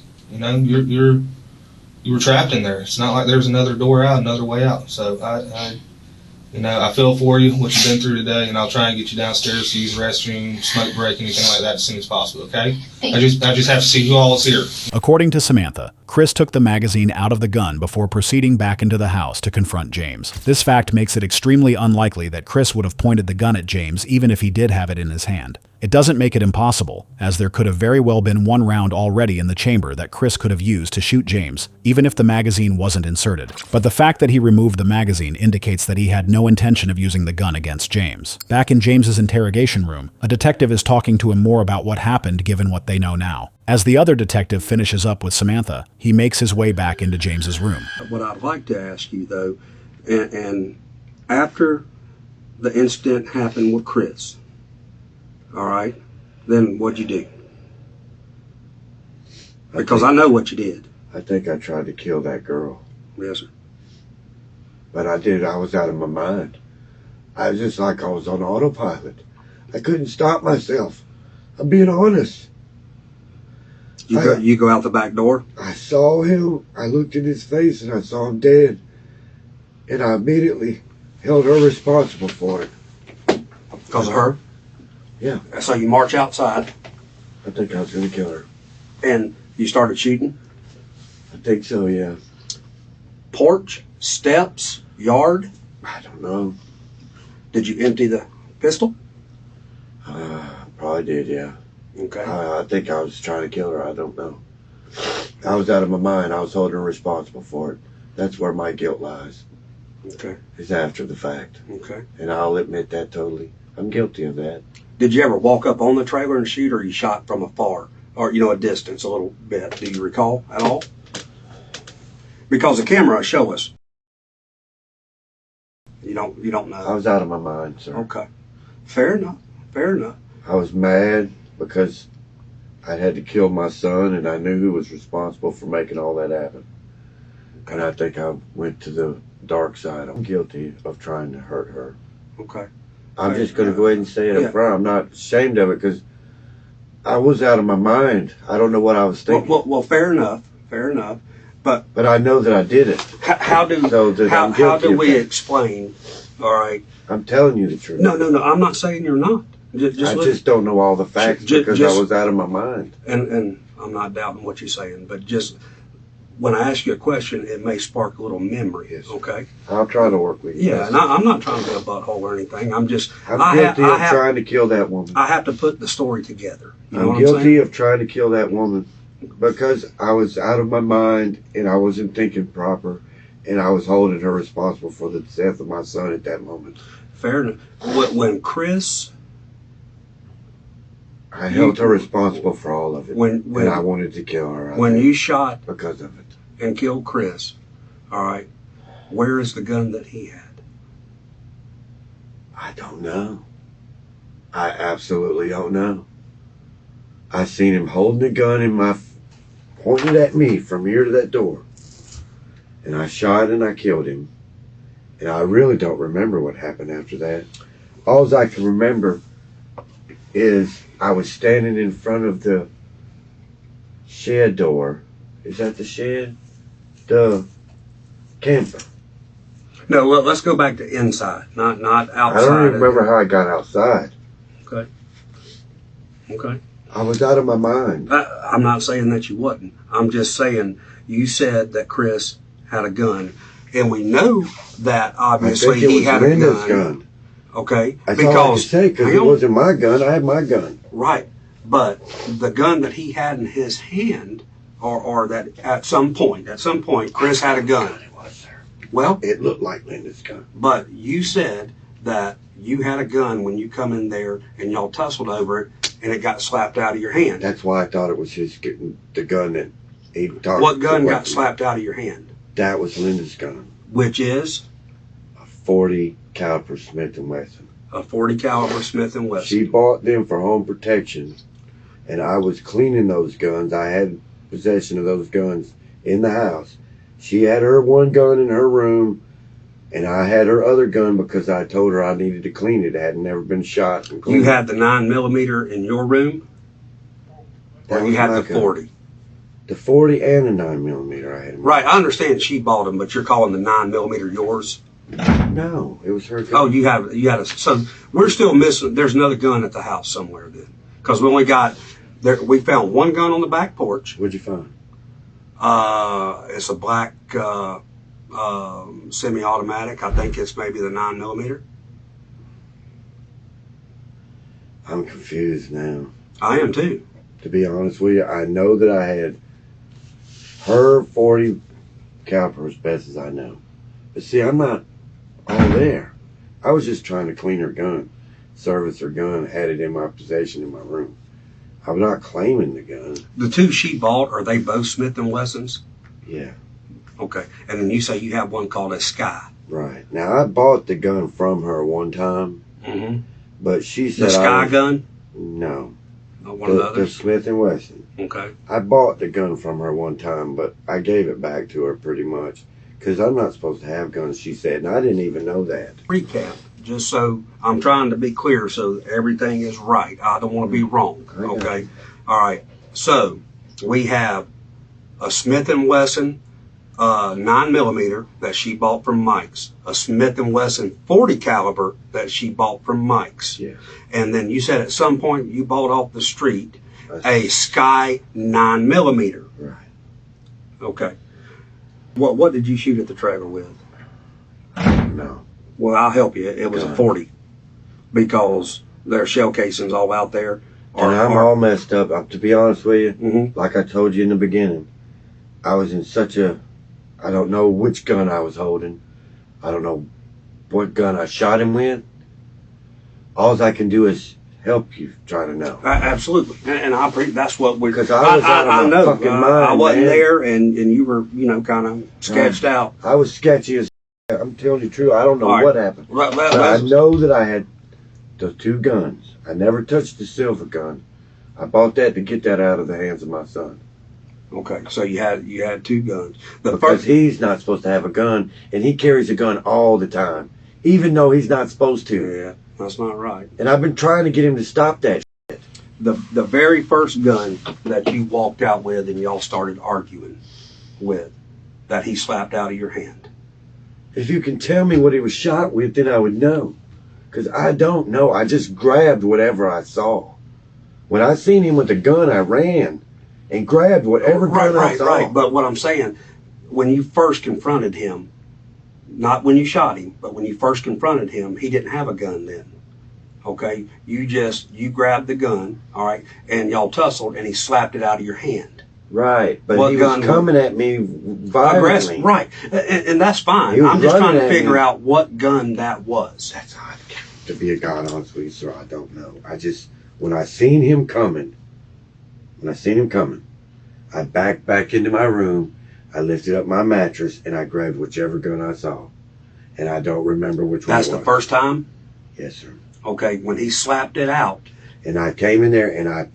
You were trapped in there. It's not like there's another door out, another way out. So I feel for you, what you've been through today, and I'll try and get you downstairs to use the restroom, smoke break, anything like that as soon as possible, okay? I just have to see who all is here. According to Samantha, Chris took the magazine out of the gun before proceeding back into the house to confront James. This fact makes it extremely unlikely that Chris would have pointed the gun at James even if he did have it in his hand. It doesn't make it impossible, as there could have very well been one round already in the chamber that Chris could have used to shoot James, even if the magazine wasn't inserted. But the fact that he removed the magazine indicates that he had no intention of using the gun against James. Back in James's interrogation room, a detective is talking to him more about what happened given what they know now. As the other detective finishes up with Samantha, he makes his way back into James's room. What I'd like to ask you, though, and after the incident happened with Chris, all right, then what'd you do? Because I know what you did. I think I tried to kill that girl. Yes, sir. But I was out of my mind. I was just like I was on autopilot. I couldn't stop myself. I'm being honest. You go out the back door? I saw him. I looked in his face and I saw him dead. And I immediately held her responsible for it. Because of her? Yeah. So you march outside. I think I was going to kill her. And you started shooting? I think so, yeah. Porch? Steps? Yard? I don't know. Did you empty the pistol? Probably did, yeah. Okay. I think I was trying to kill her. I don't know. I was out of my mind. I was holding her responsible for it. That's where my guilt lies. Okay. It's after the fact. Okay. And I'll admit that totally. I'm guilty of that. Did you ever walk up on the trailer and shoot, or you shot from afar? Or, a distance a little bit? Do you recall at all? Because the camera will show us. You don't know. I was out of my mind, sir. Okay. Fair enough. Fair enough. I was mad because I had to kill my son, and I knew who was responsible for making all that happen. And I think I went to the dark side. I'm guilty of trying to hurt her. Okay. I'm just going to go ahead and say it Yeah. up front. I'm not ashamed of it because I was out of my mind. I don't know what I was thinking. Well, fair enough. Fair enough. But I know that I did it. How do we explain? All right. I'm telling you the truth. No. I'm not saying you're not. Just don't know all the facts because I was out of my mind. And I'm not doubting what you're saying, but just when I ask you a question, it may spark a little memory. Yes. Okay. I'll try to work with you. Yeah, and I'm not trying to be a butthole or anything. I'm guilty of trying to kill that woman. I have to put the story together. I'm guilty of trying to kill that woman because I was out of my mind and I wasn't thinking proper, and I was holding her responsible for the death of my son at that moment. Fair enough. When Chris, I held her responsible for all of it. And I wanted to kill her. When you shot because of it and killed Chris, all right, where is the gun that he had? I don't know. I absolutely don't know. I seen him holding a gun pointed at me from here to that door. And I shot and I killed him. And I really don't remember what happened after that. All I can remember is I was standing in front of the shed door. Is that the shed? The camper. No, let's go back to inside, not outside. I don't even remember how I got outside. Okay. Okay. I was out of my mind. I'm not saying that you wasn't. I'm just saying you said that Chris had a gun, and we know that obviously he had a gun. Okay. That's all I can say because it wasn't my gun. I had my gun. Right. But the gun that he had in his hand, or that at some point, Chris had a gun. Well, it looked like Linda's gun. But you said that you had a gun when you come in there and y'all tussled over it and it got slapped out of your hand. That's why I thought it was the gun that he talked. What gun got slapped out of your hand? That was Linda's gun. Which is? A 40 caliber Smith & Wesson. A 40 caliber Smith & Wesson. She bought them for home protection, and I was cleaning those guns. I had possession of those guns in the house. She had her one gun in her room, and I had her other gun because I told her I needed to clean it. It had never been shot and cleaned. You had the 9mm in your room? Or you had the 40? The 40 and the 9mm I had in my Right, I understand she bought them, but you're calling the 9mm yours? No, it was her gun. Oh, you had a, so we're still missing, there's another gun at the house somewhere then. Because we only got, we found one gun on the back porch. What'd you find? It's a black semi-automatic. I think it's maybe the 9mm. I'm confused now. I am too. To be honest with you, I know that I had her 40 caliber as best as I know. But see, I'm not all there. I was just trying to clean her gun, service her gun, had it in my possession in my room. I'm not claiming the gun. The two she bought, are they both Smith & Wessons? Yeah. Okay. And then you say you have one called a Sky. Right. Now, I bought the gun from her one time, Mm-hmm. but she said the Sky gun? No. One of the others? The Smith & Wesson. Okay. I bought the gun from her one time, but I gave it back to her pretty much. Because I'm not supposed to have guns, she said, and I didn't even know that. Recap, just so I'm trying to be clear so everything is right. I don't want to be wrong. Okay. All right. So we have a Smith & Wesson 9mm that she bought from Mike's, a Smith & Wesson 40 caliber that she bought from Mike's. Yeah. And then you said at some point you bought off the street a Sky 9mm. Right. Okay. What did you shoot at the trailer with? No. Well, I'll help you. It was a 40 because there are shell casings all out there. And I'm all messed up. To be honest with you, Mm-hmm. like I told you in the beginning, I was in such a, I don't know which gun I was holding. I don't know what gun I shot him with. All I can do is help you try to know. Absolutely. And that's what we, because I was out of my fucking mind, I wasn't man. there and you were, kind of sketched out. I was sketchy as I'm telling you the truth. I don't know what happened. But I know that I had the two guns. I never touched the silver gun. I bought that to get that out of the hands of my son. Okay, so you had two guns. Because he's not supposed to have a gun, and he carries a gun all the time, even though he's not supposed to. Yeah, that's not right. And I've been trying to get him to stop that shit. The very first gun that you walked out with and y'all started arguing with, that he slapped out of your hand. If you can tell me what he was shot with, then I would know. Because I don't know. I just grabbed whatever I saw. When I seen him with the gun, I ran and grabbed whatever gun I saw. Right. But what I'm saying, when you first confronted him, not when you shot him, but when you first confronted him, he didn't have a gun then. Okay? You grabbed the gun, all right, and y'all tussled, and he slapped it out of your hand. Right, but he was coming at me violently. Right, and that's fine. I'm just trying to figure out what gun that was. That's odd. To be a God honest with you, sir, I don't know. When I seen him coming, I backed back into my room, I lifted up my mattress, and I grabbed whichever gun I saw. And I don't remember which one it was. That's the first time? Yes, sir. Okay, when he slapped it out. And I came in there, and I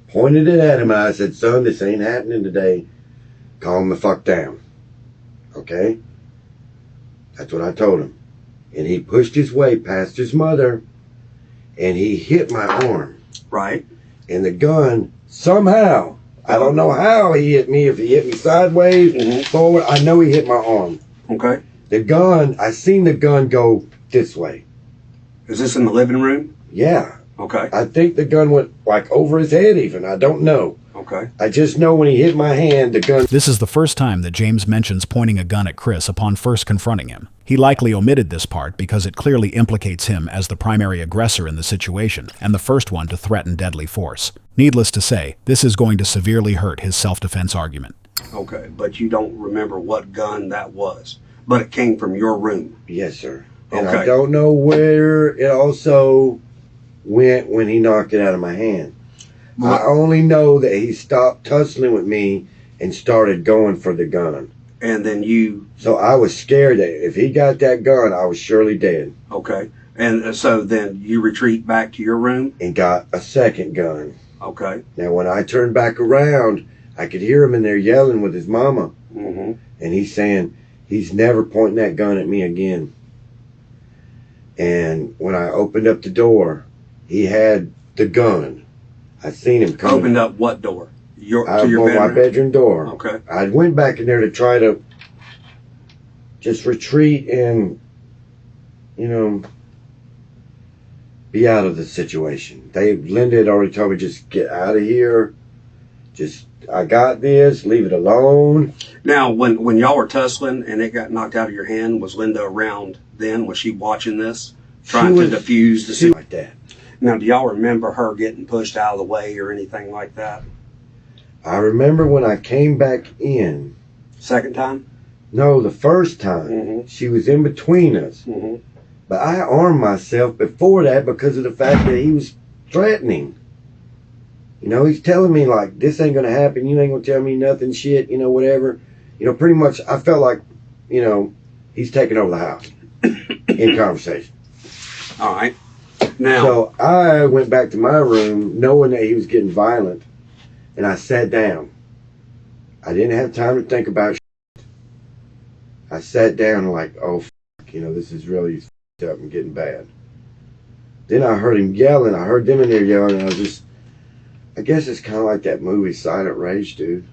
pointed it at him, and I said, son, this ain't happening today. Calm the fuck down. Okay? That's what I told him. And he pushed his way past his mother, and he hit my arm. Right. And the gun, somehow, I don't know how he hit me, if he hit me sideways, forward, I know he hit my arm. Okay. The gun, I seen the gun go this way. Is this in the living room? Yeah. Okay. I think the gun went like over his head even. I don't know. Okay. I just know when he hit my hand, the gun... This is the first time that James mentions pointing a gun at Chris upon first confronting him. He likely omitted this part because it clearly implicates him as the primary aggressor in the situation and the first one to threaten deadly force. Needless to say, this is going to severely hurt his self-defense argument. Okay, but you don't remember what gun that was, but it came from your room. Yes, sir. And I don't know where it also went when he knocked it out of my hand. I only know that he stopped tussling with me and started going for the gun. And then you... So I was scared that if he got that gun, I was surely dead. Okay. And so then you retreat back to your room? And got a second gun. Okay. Now when I turned back around, I could hear him in there yelling with his mama. Mm-hmm. And he's saying he's never pointing that gun at me again. And when I opened up the door, he had the gun. I seen him come. Opened up what door? To your bedroom? My bedroom door. Okay. I went back in there to try to just retreat and, be out of the situation. Linda had already told me, just get out of here. I got this, leave it alone. Now, when y'all were tussling and it got knocked out of your hand, was Linda around then? Was she watching this? Trying to defuse the situation? Like that. Now, do y'all remember her getting pushed out of the way or anything like that? I remember when I came back in. Second time? No, the first time. Mm-hmm. She was in between us. Mm-hmm. But I armed myself before that because of the fact that he was threatening. He's telling me, like, this ain't going to happen. You ain't going to tell me nothing, shit, whatever. Pretty much I felt like, he's taking over the house in conversation. All right. Now, so I went back to my room knowing that he was getting violent. and I sat down. I didn't have time to think about shit. I sat down like, oh, this is really up and getting bad. Then I heard him yelling. I heard them in there yelling, and I guess it's kind of like that movie Silent Rage, dude.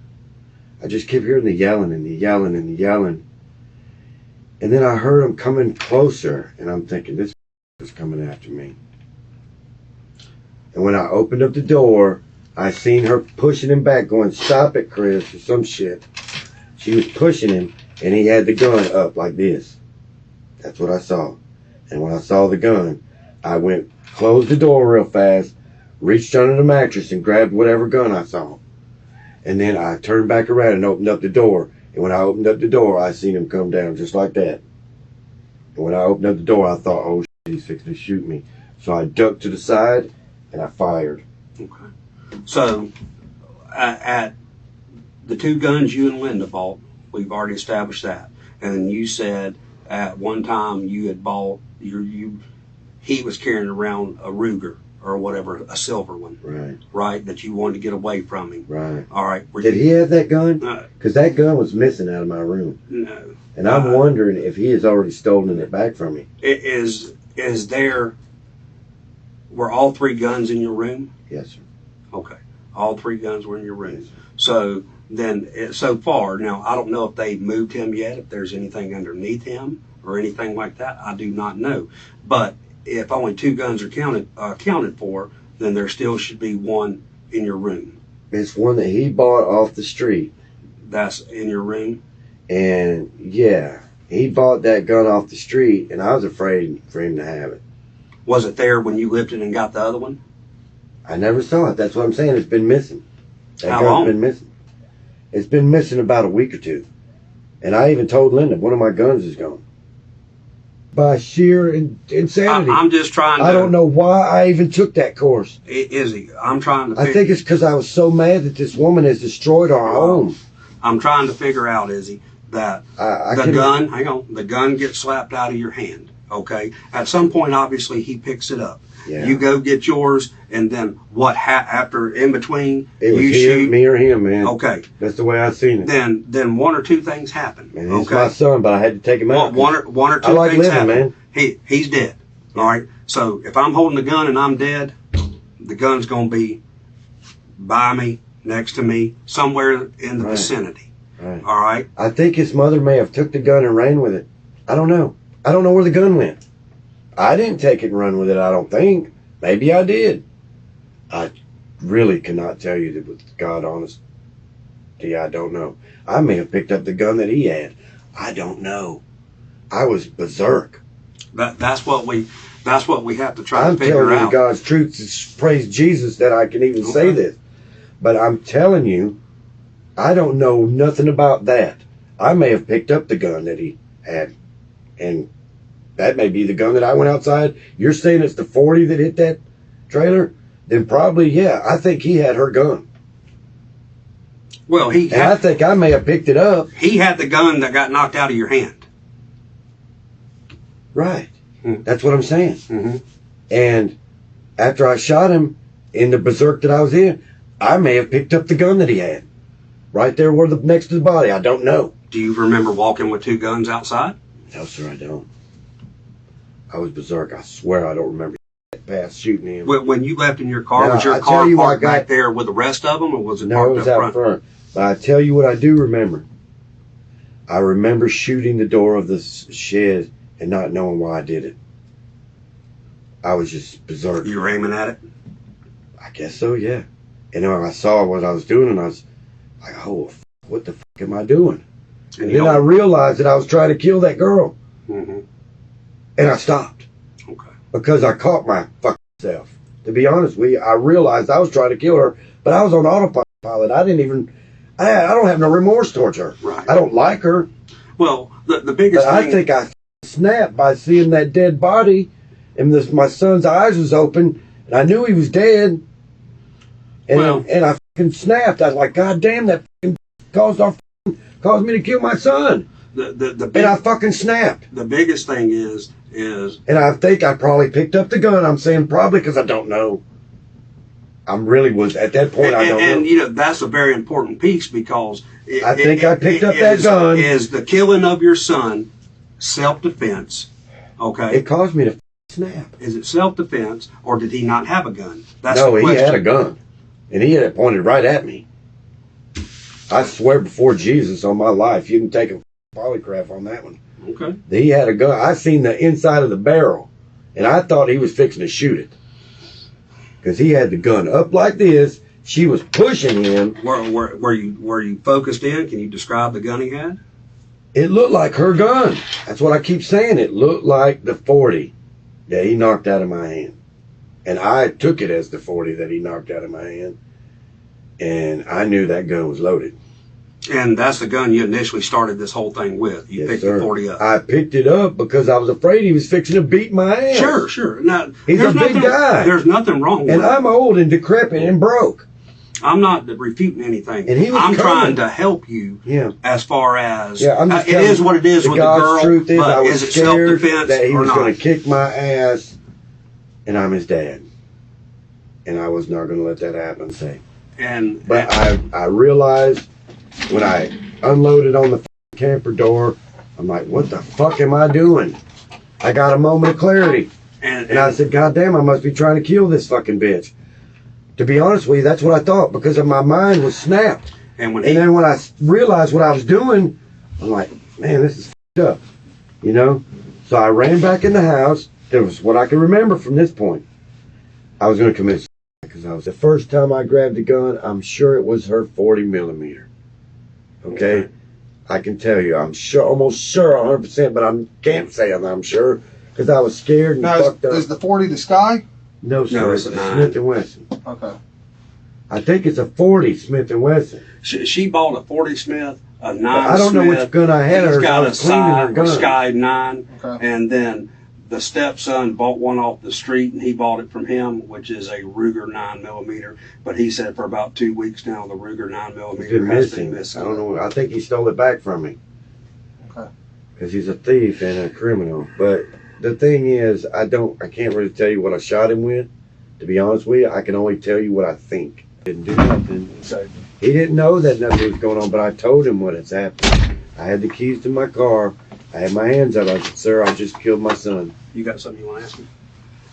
I just kept hearing the yelling and the yelling and the yelling. And then I heard him coming closer, and I'm thinking, this is coming after me. And when I opened up the door, I seen her pushing him back, going, stop it, Chris, or some shit. She was pushing him, and he had the gun up like this. That's what I saw. And when I saw the gun, I went, closed the door real fast, reached under the mattress and grabbed whatever gun I saw. And then I turned back around and opened up the door. And when I opened up the door, I seen him come down just like that. And when I opened up the door, I thought, oh, shit, he's fixing to shoot me. So I ducked to the side and I fired. Okay. So, at the 2 guns you and Linda bought, we've already established that. And then you said at one time you had bought, he was carrying around a Ruger or whatever, a silver one. Right. Right, that you wanted to get away from him. Right. All right. Did he have that gun? Because that gun was missing out of my room. No. And I'm wondering if he has already stolen it back from me. Were all 3 guns in your room? Yes, sir. Okay. All 3 guns were in your room. Yes, so then, so far, now I don't know if they've moved him yet, if there's anything underneath him or anything like that. I do not know. But if only 2 guns are accounted for, then there still should be 1 in your room. It's one that he bought off the street. That's in your room? And yeah, he bought that gun off the street, and I was afraid for him to have it. Was it there when you lifted and got the other one? I never saw it. That's what I'm saying. It's been missing. That How gun's long? been missing. It's been missing about a week or 2. And I even told Linda, one of my guns is gone. By sheer insanity. I'm just trying to... I don't know why I even took that course. Izzy, I'm trying to... I think it's because I was so mad that this woman has destroyed our home. I'm trying to figure out, Izzy, that the gun gets slapped out of your hand, okay? At some point, obviously, he picks it up. Yeah. You go get yours, and then what after, in between, it was you shoot? Me or him, man. Okay. That's the way I seen it. Then 1 or 2 things happen. And he's my son, but I had to take him out. One or 2 I like things living, happen. man. He's dead, all right? So if I'm holding the gun and I'm dead, the gun's going to be by me, next to me, somewhere in the vicinity. Right. All right? I think his mother may have took the gun and ran with it. I don't know. I don't know where the gun went. I didn't take it and run with it, I don't think. Maybe I did. I really cannot tell you that with God honesty, I don't know. I may have picked up the gun that he had. I don't know. I was berserk. That's what we have to try I'm to figure telling out. you God's truth. Praise Jesus that I can even say this. But I'm telling you, I don't know nothing about that. I may have picked up the gun that he had, and that may be the gun that I went outside. You're saying it's the 40 that hit that trailer? Then probably, yeah, I think he had her gun. Well, I think I may have picked it up. He had the gun that got knocked out of your hand. Right. That's what I'm saying. Mm-hmm. And after I shot him in the berserk that I was in, I may have picked up the gun that he had. Right there next to the body. I don't know. Do you remember walking with 2 guns outside? No, sir, I don't. I was berserk. I swear I don't remember past shooting him. When you left in your car, Now, was your I car tell you parked what, back there with the rest of them, or was it No, it parked was up out front. But I tell you what I do remember. I remember shooting the door of the shed and not knowing why I did it. I was just berserk. You were aiming at it? I guess so, yeah. And then I saw what I was doing, and I was like, oh, what the fuck am I doing? And then I realized that I was trying to kill that girl. Mm-hmm. And I stopped. Okay. Because I caught my fucking self. To be honest with you, I realized I was trying to kill her, but I was on autopilot. I don't have no remorse towards her. Right. I don't like her. Well, the biggest But thing... I think I snapped by seeing that dead body, and my son's eyes was open, and I knew he was dead. And I fucking snapped. I was like, God damn, that fucking caused me to kill my son. And I fucking snapped. The biggest thing is... And I think I probably picked up the gun. I'm saying probably because I don't know. I'm really was at that point. I don't know. And you know that's a very important piece because I think I picked up that gun. Is the killing of your son self-defense? Okay. It caused me to snap. Is it self-defense or did he not have a gun? That's no, the question. He had a gun, and he had it pointed right at me. I swear before Jesus on my life, you can take a polygraph on that one. Okay. He had a gun. I seen the inside of the barrel, and I thought he was fixing to shoot it. Because he had the gun up like this. She was pushing him. Were you focused in? Can you describe the gun he had? It looked like her gun. That's what I keep saying. It looked like the 40 that he knocked out of my hand. And I took it as the 40 that he knocked out of my hand. And I knew that gun was loaded. And that's the gun you initially started this whole thing with. You picked the 40 up. I picked it up because I was afraid he was fixing to beat my ass. Sure. Now, he's a big guy. There's nothing wrong with it. And I'm old and decrepit and broke. I'm not refuting anything. And he was I'm coming. trying to help you as far as I'm just it is what it is with the girl. God's truth is, I but was is it scared self-defense that he or was not? going to kick my ass, and I'm his dad. And I was not going to let that happen. But I realized when I unloaded on the camper door, I'm like, what the fuck am I doing? I got a moment of clarity. And I said, God damn, I must be trying to kill this fucking bitch. To be honest with you, that's what I thought because of my mind was snapped. And then when I realized what I was doing, I'm like, man, this is fucked up. You know? So I ran back in the house. That was what I can remember from this point. I was going to commit suicide because the first time I grabbed the gun, I'm sure it was her 40 millimeter. Okay? I can tell you, I'm sure, almost sure 100%, but I can't say I'm sure because I was scared and fucked up. Is the 40 the Sky? No, sir. It's a Smith & Wesson. Okay. I think it's a 40 Smith & Wesson. She bought a 40 Smith, a 9 I don't know which gun I had. He's I got was cleaning her gun. a Sky 9, and then the stepson bought one off the street, and he bought it from him, which is a Ruger 9mm. But he said for about 2 weeks now, the Ruger 9mm It's been has been missing. missing. I don't know. I think he stole it back from me. Okay. Because he's a thief and a criminal. But the thing is, I can't really tell you what I shot him with. To be honest with you, I can only tell you what I think. Didn't do nothing. He didn't know that nothing was going on, but I told him what has happened. I had the keys to my car. I had my hands up. I said, sir, I just killed my son. You got something you want to ask me?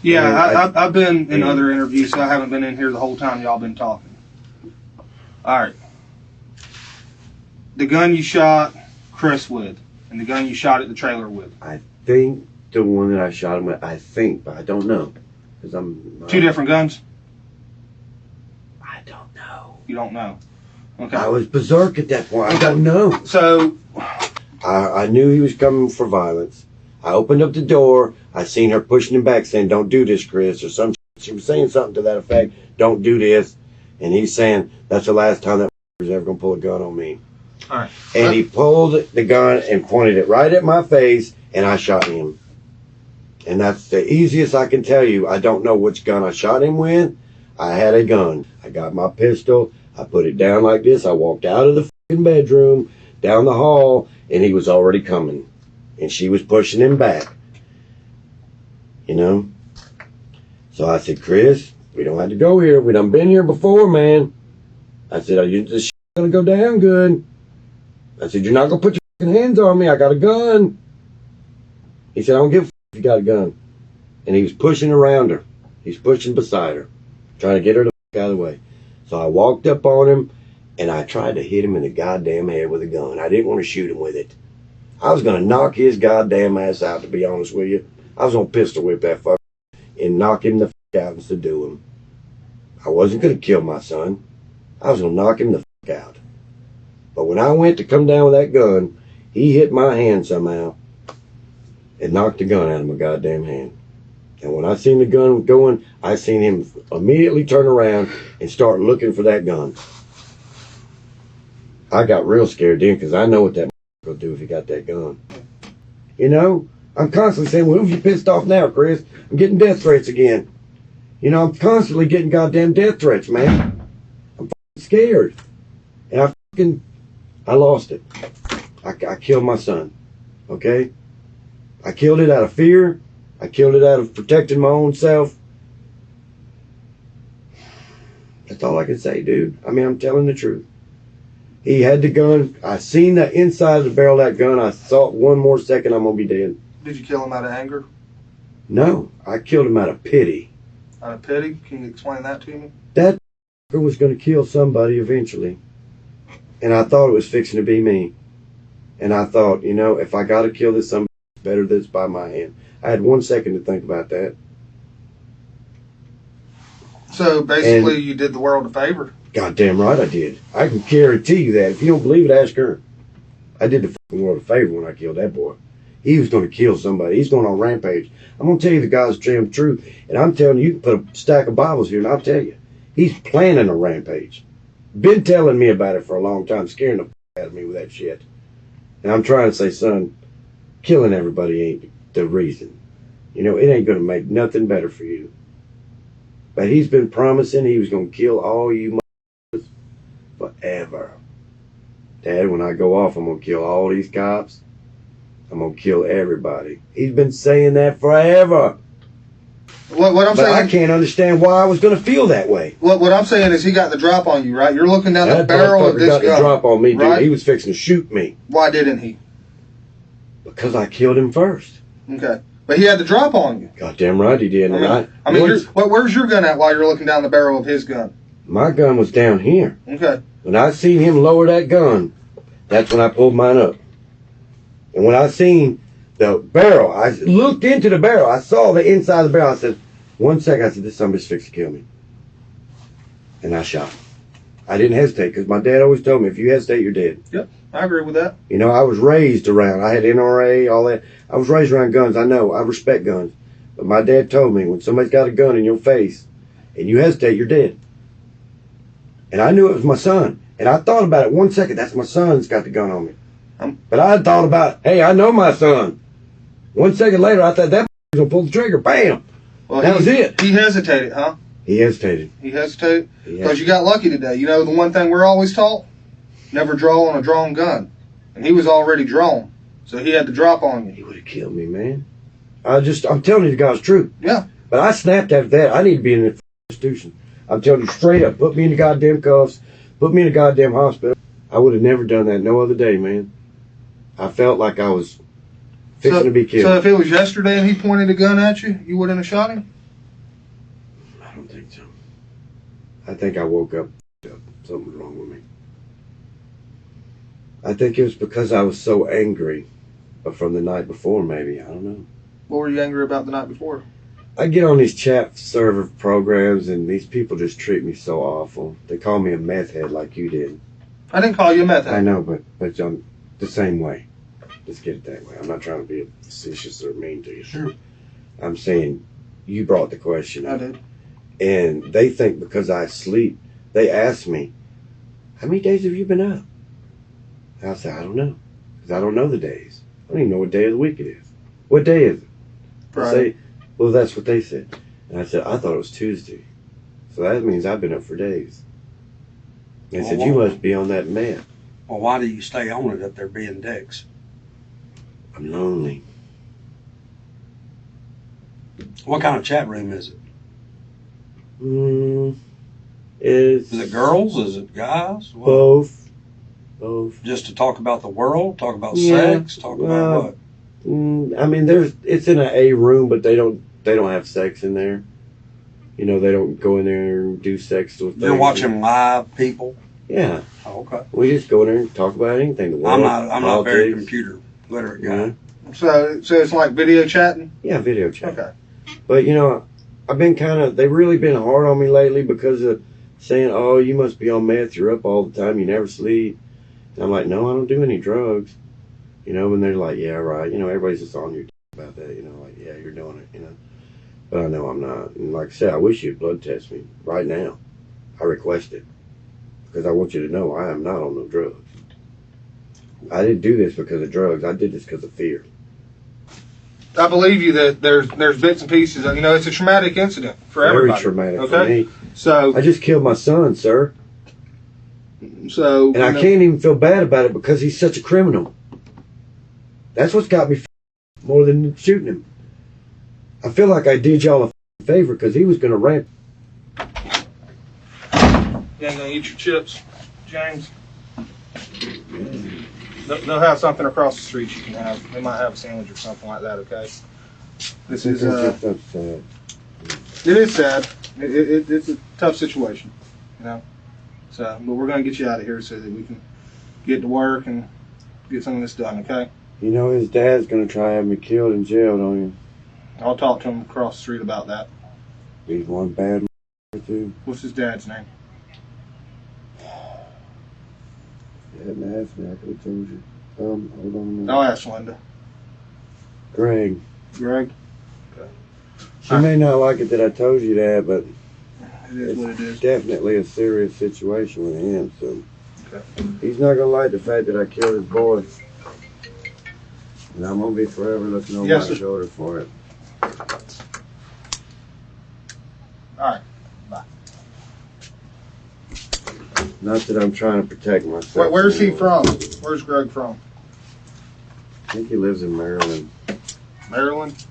Yeah, I've been in other interviews, so I haven't been in here the whole time y'all been talking. All right. The gun you shot Chris with, and the gun you shot at the trailer with. I think the one that I shot him with, but I don't know. Because I'm... Two different guns? I don't know. You don't know? Okay. I was berserk at that point. I don't know. So... I knew he was coming for violence. I opened up the door. I seen her pushing him back saying, don't do this, Chris, or some shit. She was saying something to that effect. Don't do this. And he's saying, that's the last time that is ever going to pull a gun on me. All right. And he pulled the gun and pointed it right at my face, and I shot him. And that's the easiest I can tell you. I don't know which gun I shot him with. I had a gun. I got my pistol. I put it down like this. I walked out of the fucking bedroom, down the hall, and he was already coming. And she was pushing him back. You know? So I said, Chris, we don't have to go here. We done been here before, man. I said, this shit gonna go down good. I said, you're not gonna put your fucking hands on me. I got a gun. He said, I don't give a fuck if you got a gun. And he was pushing around her. He's pushing beside her, trying to get her the fuck out of the way. So I walked up on him, and I tried to hit him in the goddamn head with a gun. I didn't want to shoot him with it. I was going to knock his goddamn ass out, to be honest with you. I was going to pistol whip that fucker and knock him the fuck out instead of do him. I wasn't going to kill my son. I was going to knock him the fuck out. But when I went to come down with that gun, he hit my hand somehow and knocked the gun out of my goddamn hand. And when I seen the gun going, I seen him immediately turn around and start looking for that gun. I got real scared then because I know what that will do if he got that gun. You know, I'm constantly saying, well, who's you pissed off now, Chris? I'm getting death threats again. You know, I'm constantly getting goddamn death threats, man. I'm scared. And I lost it. I killed my son. Okay? I killed it out of fear. I killed it out of protecting my own self. That's all I can say, dude. I mean, I'm telling the truth. He had the gun. I seen the inside of the barrel of that gun. I thought one more second I'm going to be dead. Did you kill him out of anger? No, I killed him out of pity. Out of pity? Can you explain that to me? That was going to kill somebody eventually. And I thought it was fixing to be me. And I thought, you know, if I got to kill this somebody, it's better that it's by my hand. I had 1 second to think about that. So basically, you did the world a favor. Goddamn right I did. I can guarantee you that. If you don't believe it, ask her. I did the fucking world a favor when I killed that boy. He was going to kill somebody. He's going on a rampage. I'm going to tell you the guy's damn truth. And I'm telling you, you can put a stack of Bibles here and I'll tell you. He's planning a rampage. Been telling me about it for a long time, scaring the out of me with that shit. And I'm trying to say, son, killing everybody ain't the reason. You know, it ain't going to make nothing better for you. But he's been promising he was going to kill all you motherfuckers forever. Dad, when I go off, I'm going to kill all these cops. I'm going to kill everybody. He's been saying that forever. What I'm saying, I can't understand why I was going to feel that way. What I'm saying is he got the drop on you, right? You're looking down the barrel of this gun. That got the drop on me, dude. Right? He was fixing to shoot me. Why didn't he? Because I killed him first. Okay. But he had the drop on you. Goddamn right he did. Where's your gun at while you're looking down the barrel of his gun? My gun was down here. Okay. When I seen him lower that gun, that's when I pulled mine up. And when I seen the barrel, I looked into the barrel. I saw the inside of the barrel. I said, 1 second, I said, this somebody's fixed to kill me. And I shot him. I didn't hesitate because my dad always told me, if you hesitate, you're dead. Yep, I agree with that. You know, I was raised around. I had NRA, all that. I was raised around guns. I know. I respect guns. But my dad told me, when somebody's got a gun in your face and you hesitate, you're dead. And I knew it was my son. And I thought about it 1 second. That's my son that's got the gun on me. But I thought about, hey, I know my son. 1 second later, I thought that was going to pull the trigger. Bam! Well, that was it. He hesitated, huh? He hesitated. He hesitated? Because you got lucky today. You know the one thing we're always taught? Never draw on a drawn gun. And he was already drawn. So he had to drop on you. He would have killed me, man. I'm telling you the God's truth. Yeah. But I snapped after that. I need to be in the institution. I'm telling you straight up. Put me in the goddamn cuffs. Put me in the goddamn hospital. I would have never done that no other day, man. I felt like I was fixing to be killed. So if it was yesterday and he pointed a gun at you, you wouldn't have shot him? I don't think so. I think I woke up. Something was wrong with me. I think it was because I was so angry from the night before, maybe. I don't know. What were you angry about the night before? I get on these chat server programs and these people just treat me so awful. They call me a meth head like you did. I didn't call you a meth head. I know, but I'm the same way. Let's get it that way. I'm not trying to be facetious or mean to you. Sure. I'm saying you brought the question up. I did. And they think because I sleep, they ask me, how many days have you been up? And I say, I don't know. Because I don't know the days. I don't even know what day of the week it is. What day is it? Friday. Say, well, that's what they said. And I said, I thought it was Tuesday. So that means I've been up for days. They said, you must be on that meth. Well, why do you stay on it if they're being dicks? I'm lonely. What kind of chat room is it? Is it girls? Is it guys? What? Both. Just to talk about the world? Talk about sex? Talk about what? I mean, it's in an A room, but they don't have sex in there. You know, they don't go in there and do sex with. You're watching live people. Yeah. Oh, okay. We just go in there and talk about anything. The world, I'm not very computer literate guy. So it's like video chatting? Yeah, video chat. Okay. But you know, I've been they've really been hard on me lately because of saying, oh, you must be on meth, you're up all the time, you never sleep. And I'm like, no, I don't do any drugs. You know, and they're like, yeah, right. You know, everybody's just on your about that, you know, like, yeah, you're doing it, you know. But I know I'm not. And like I said, I wish you'd blood test me right now. I request it. Because I want you to know I am not on no drugs. I didn't do this because of drugs. I did this because of fear. I believe you that there's bits and pieces. You know, it's a traumatic incident for everybody. Very traumatic okay? for me. So I just killed my son, sir. So and I can't even feel bad about it because he's such a criminal. That's what's got me more than shooting him. I feel like I did y'all a favor because he was going to ramp. You ain't gonna eat your chips, James? They'll have something across the street you can have. They might have a sandwich or something like that, okay? This is, sad. it is sad. It's a tough situation, you know? So, but we're gonna get you out of here so that we can get to work and get some of this done, okay? You know his dad's gonna try to have me killed and jailed on him. I'll talk to him across the street about that. He's one bad too. What's his dad's name? You hadn't asked me, I could have told you. Hold on a minute. I'll ask Linda. Greg. Greg? She may not like it that I told you that, but it is what it is. Definitely a serious situation with him, so okay. He's not gonna like the fact that I killed his boy. And I'm gonna be forever looking over my shoulder for it. Alright, bye. Not that I'm trying to protect myself. Where's he from? Where's Greg from? I think he lives in Maryland. Maryland?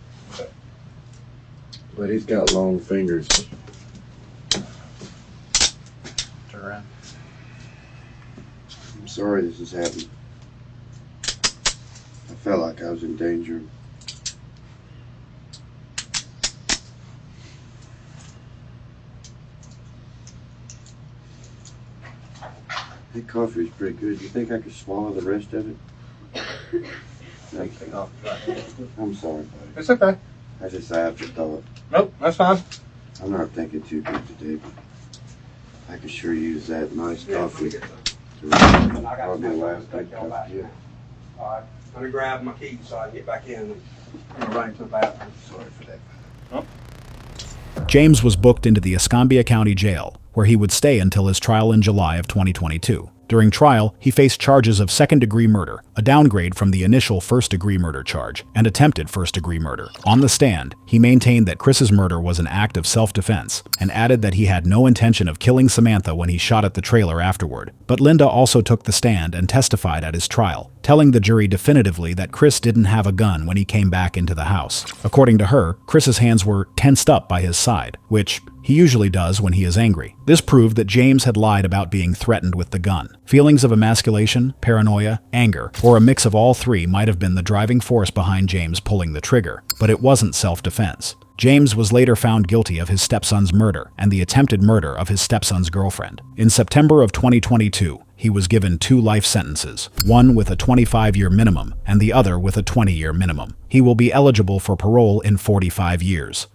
But he's got long fingers. Turn around. I'm sorry this has happened. I felt like I was in danger. That coffee is pretty good. Do you think I could swallow the rest of it? I'm sorry, buddy. It's okay. That's just an afterthought. Nope, that's fine. I'm not thinking too good today, but I could sure use that nice coffee. Probably the last big cup yet. Alright, I'm gonna grab my keys so I can get back in. I'm gonna run into the bathroom. Sorry for that. Oh. James was booked into the Escambia County Jail, where he would stay until his trial in July of 2022. During trial, he faced charges of second-degree murder, a downgrade from the initial first-degree murder charge, and attempted first-degree murder. On the stand, he maintained that Chris's murder was an act of self-defense, and added that he had no intention of killing Samantha when he shot at the trailer afterward. But Linda also took the stand and testified at his trial, telling the jury definitively that Chris didn't have a gun when he came back into the house. According to her, Chris's hands were tensed up by his side, which he usually does when he is angry. This proved that James had lied about being threatened with the gun. Feelings of emasculation, paranoia, anger, or a mix of all three might have been the driving force behind James pulling the trigger, but it wasn't self-defense. James was later found guilty of his stepson's murder and the attempted murder of his stepson's girlfriend. In September of 2022, he was given 2 life sentences, one with a 25-year minimum and the other with a 20-year minimum. He will be eligible for parole in 45 years.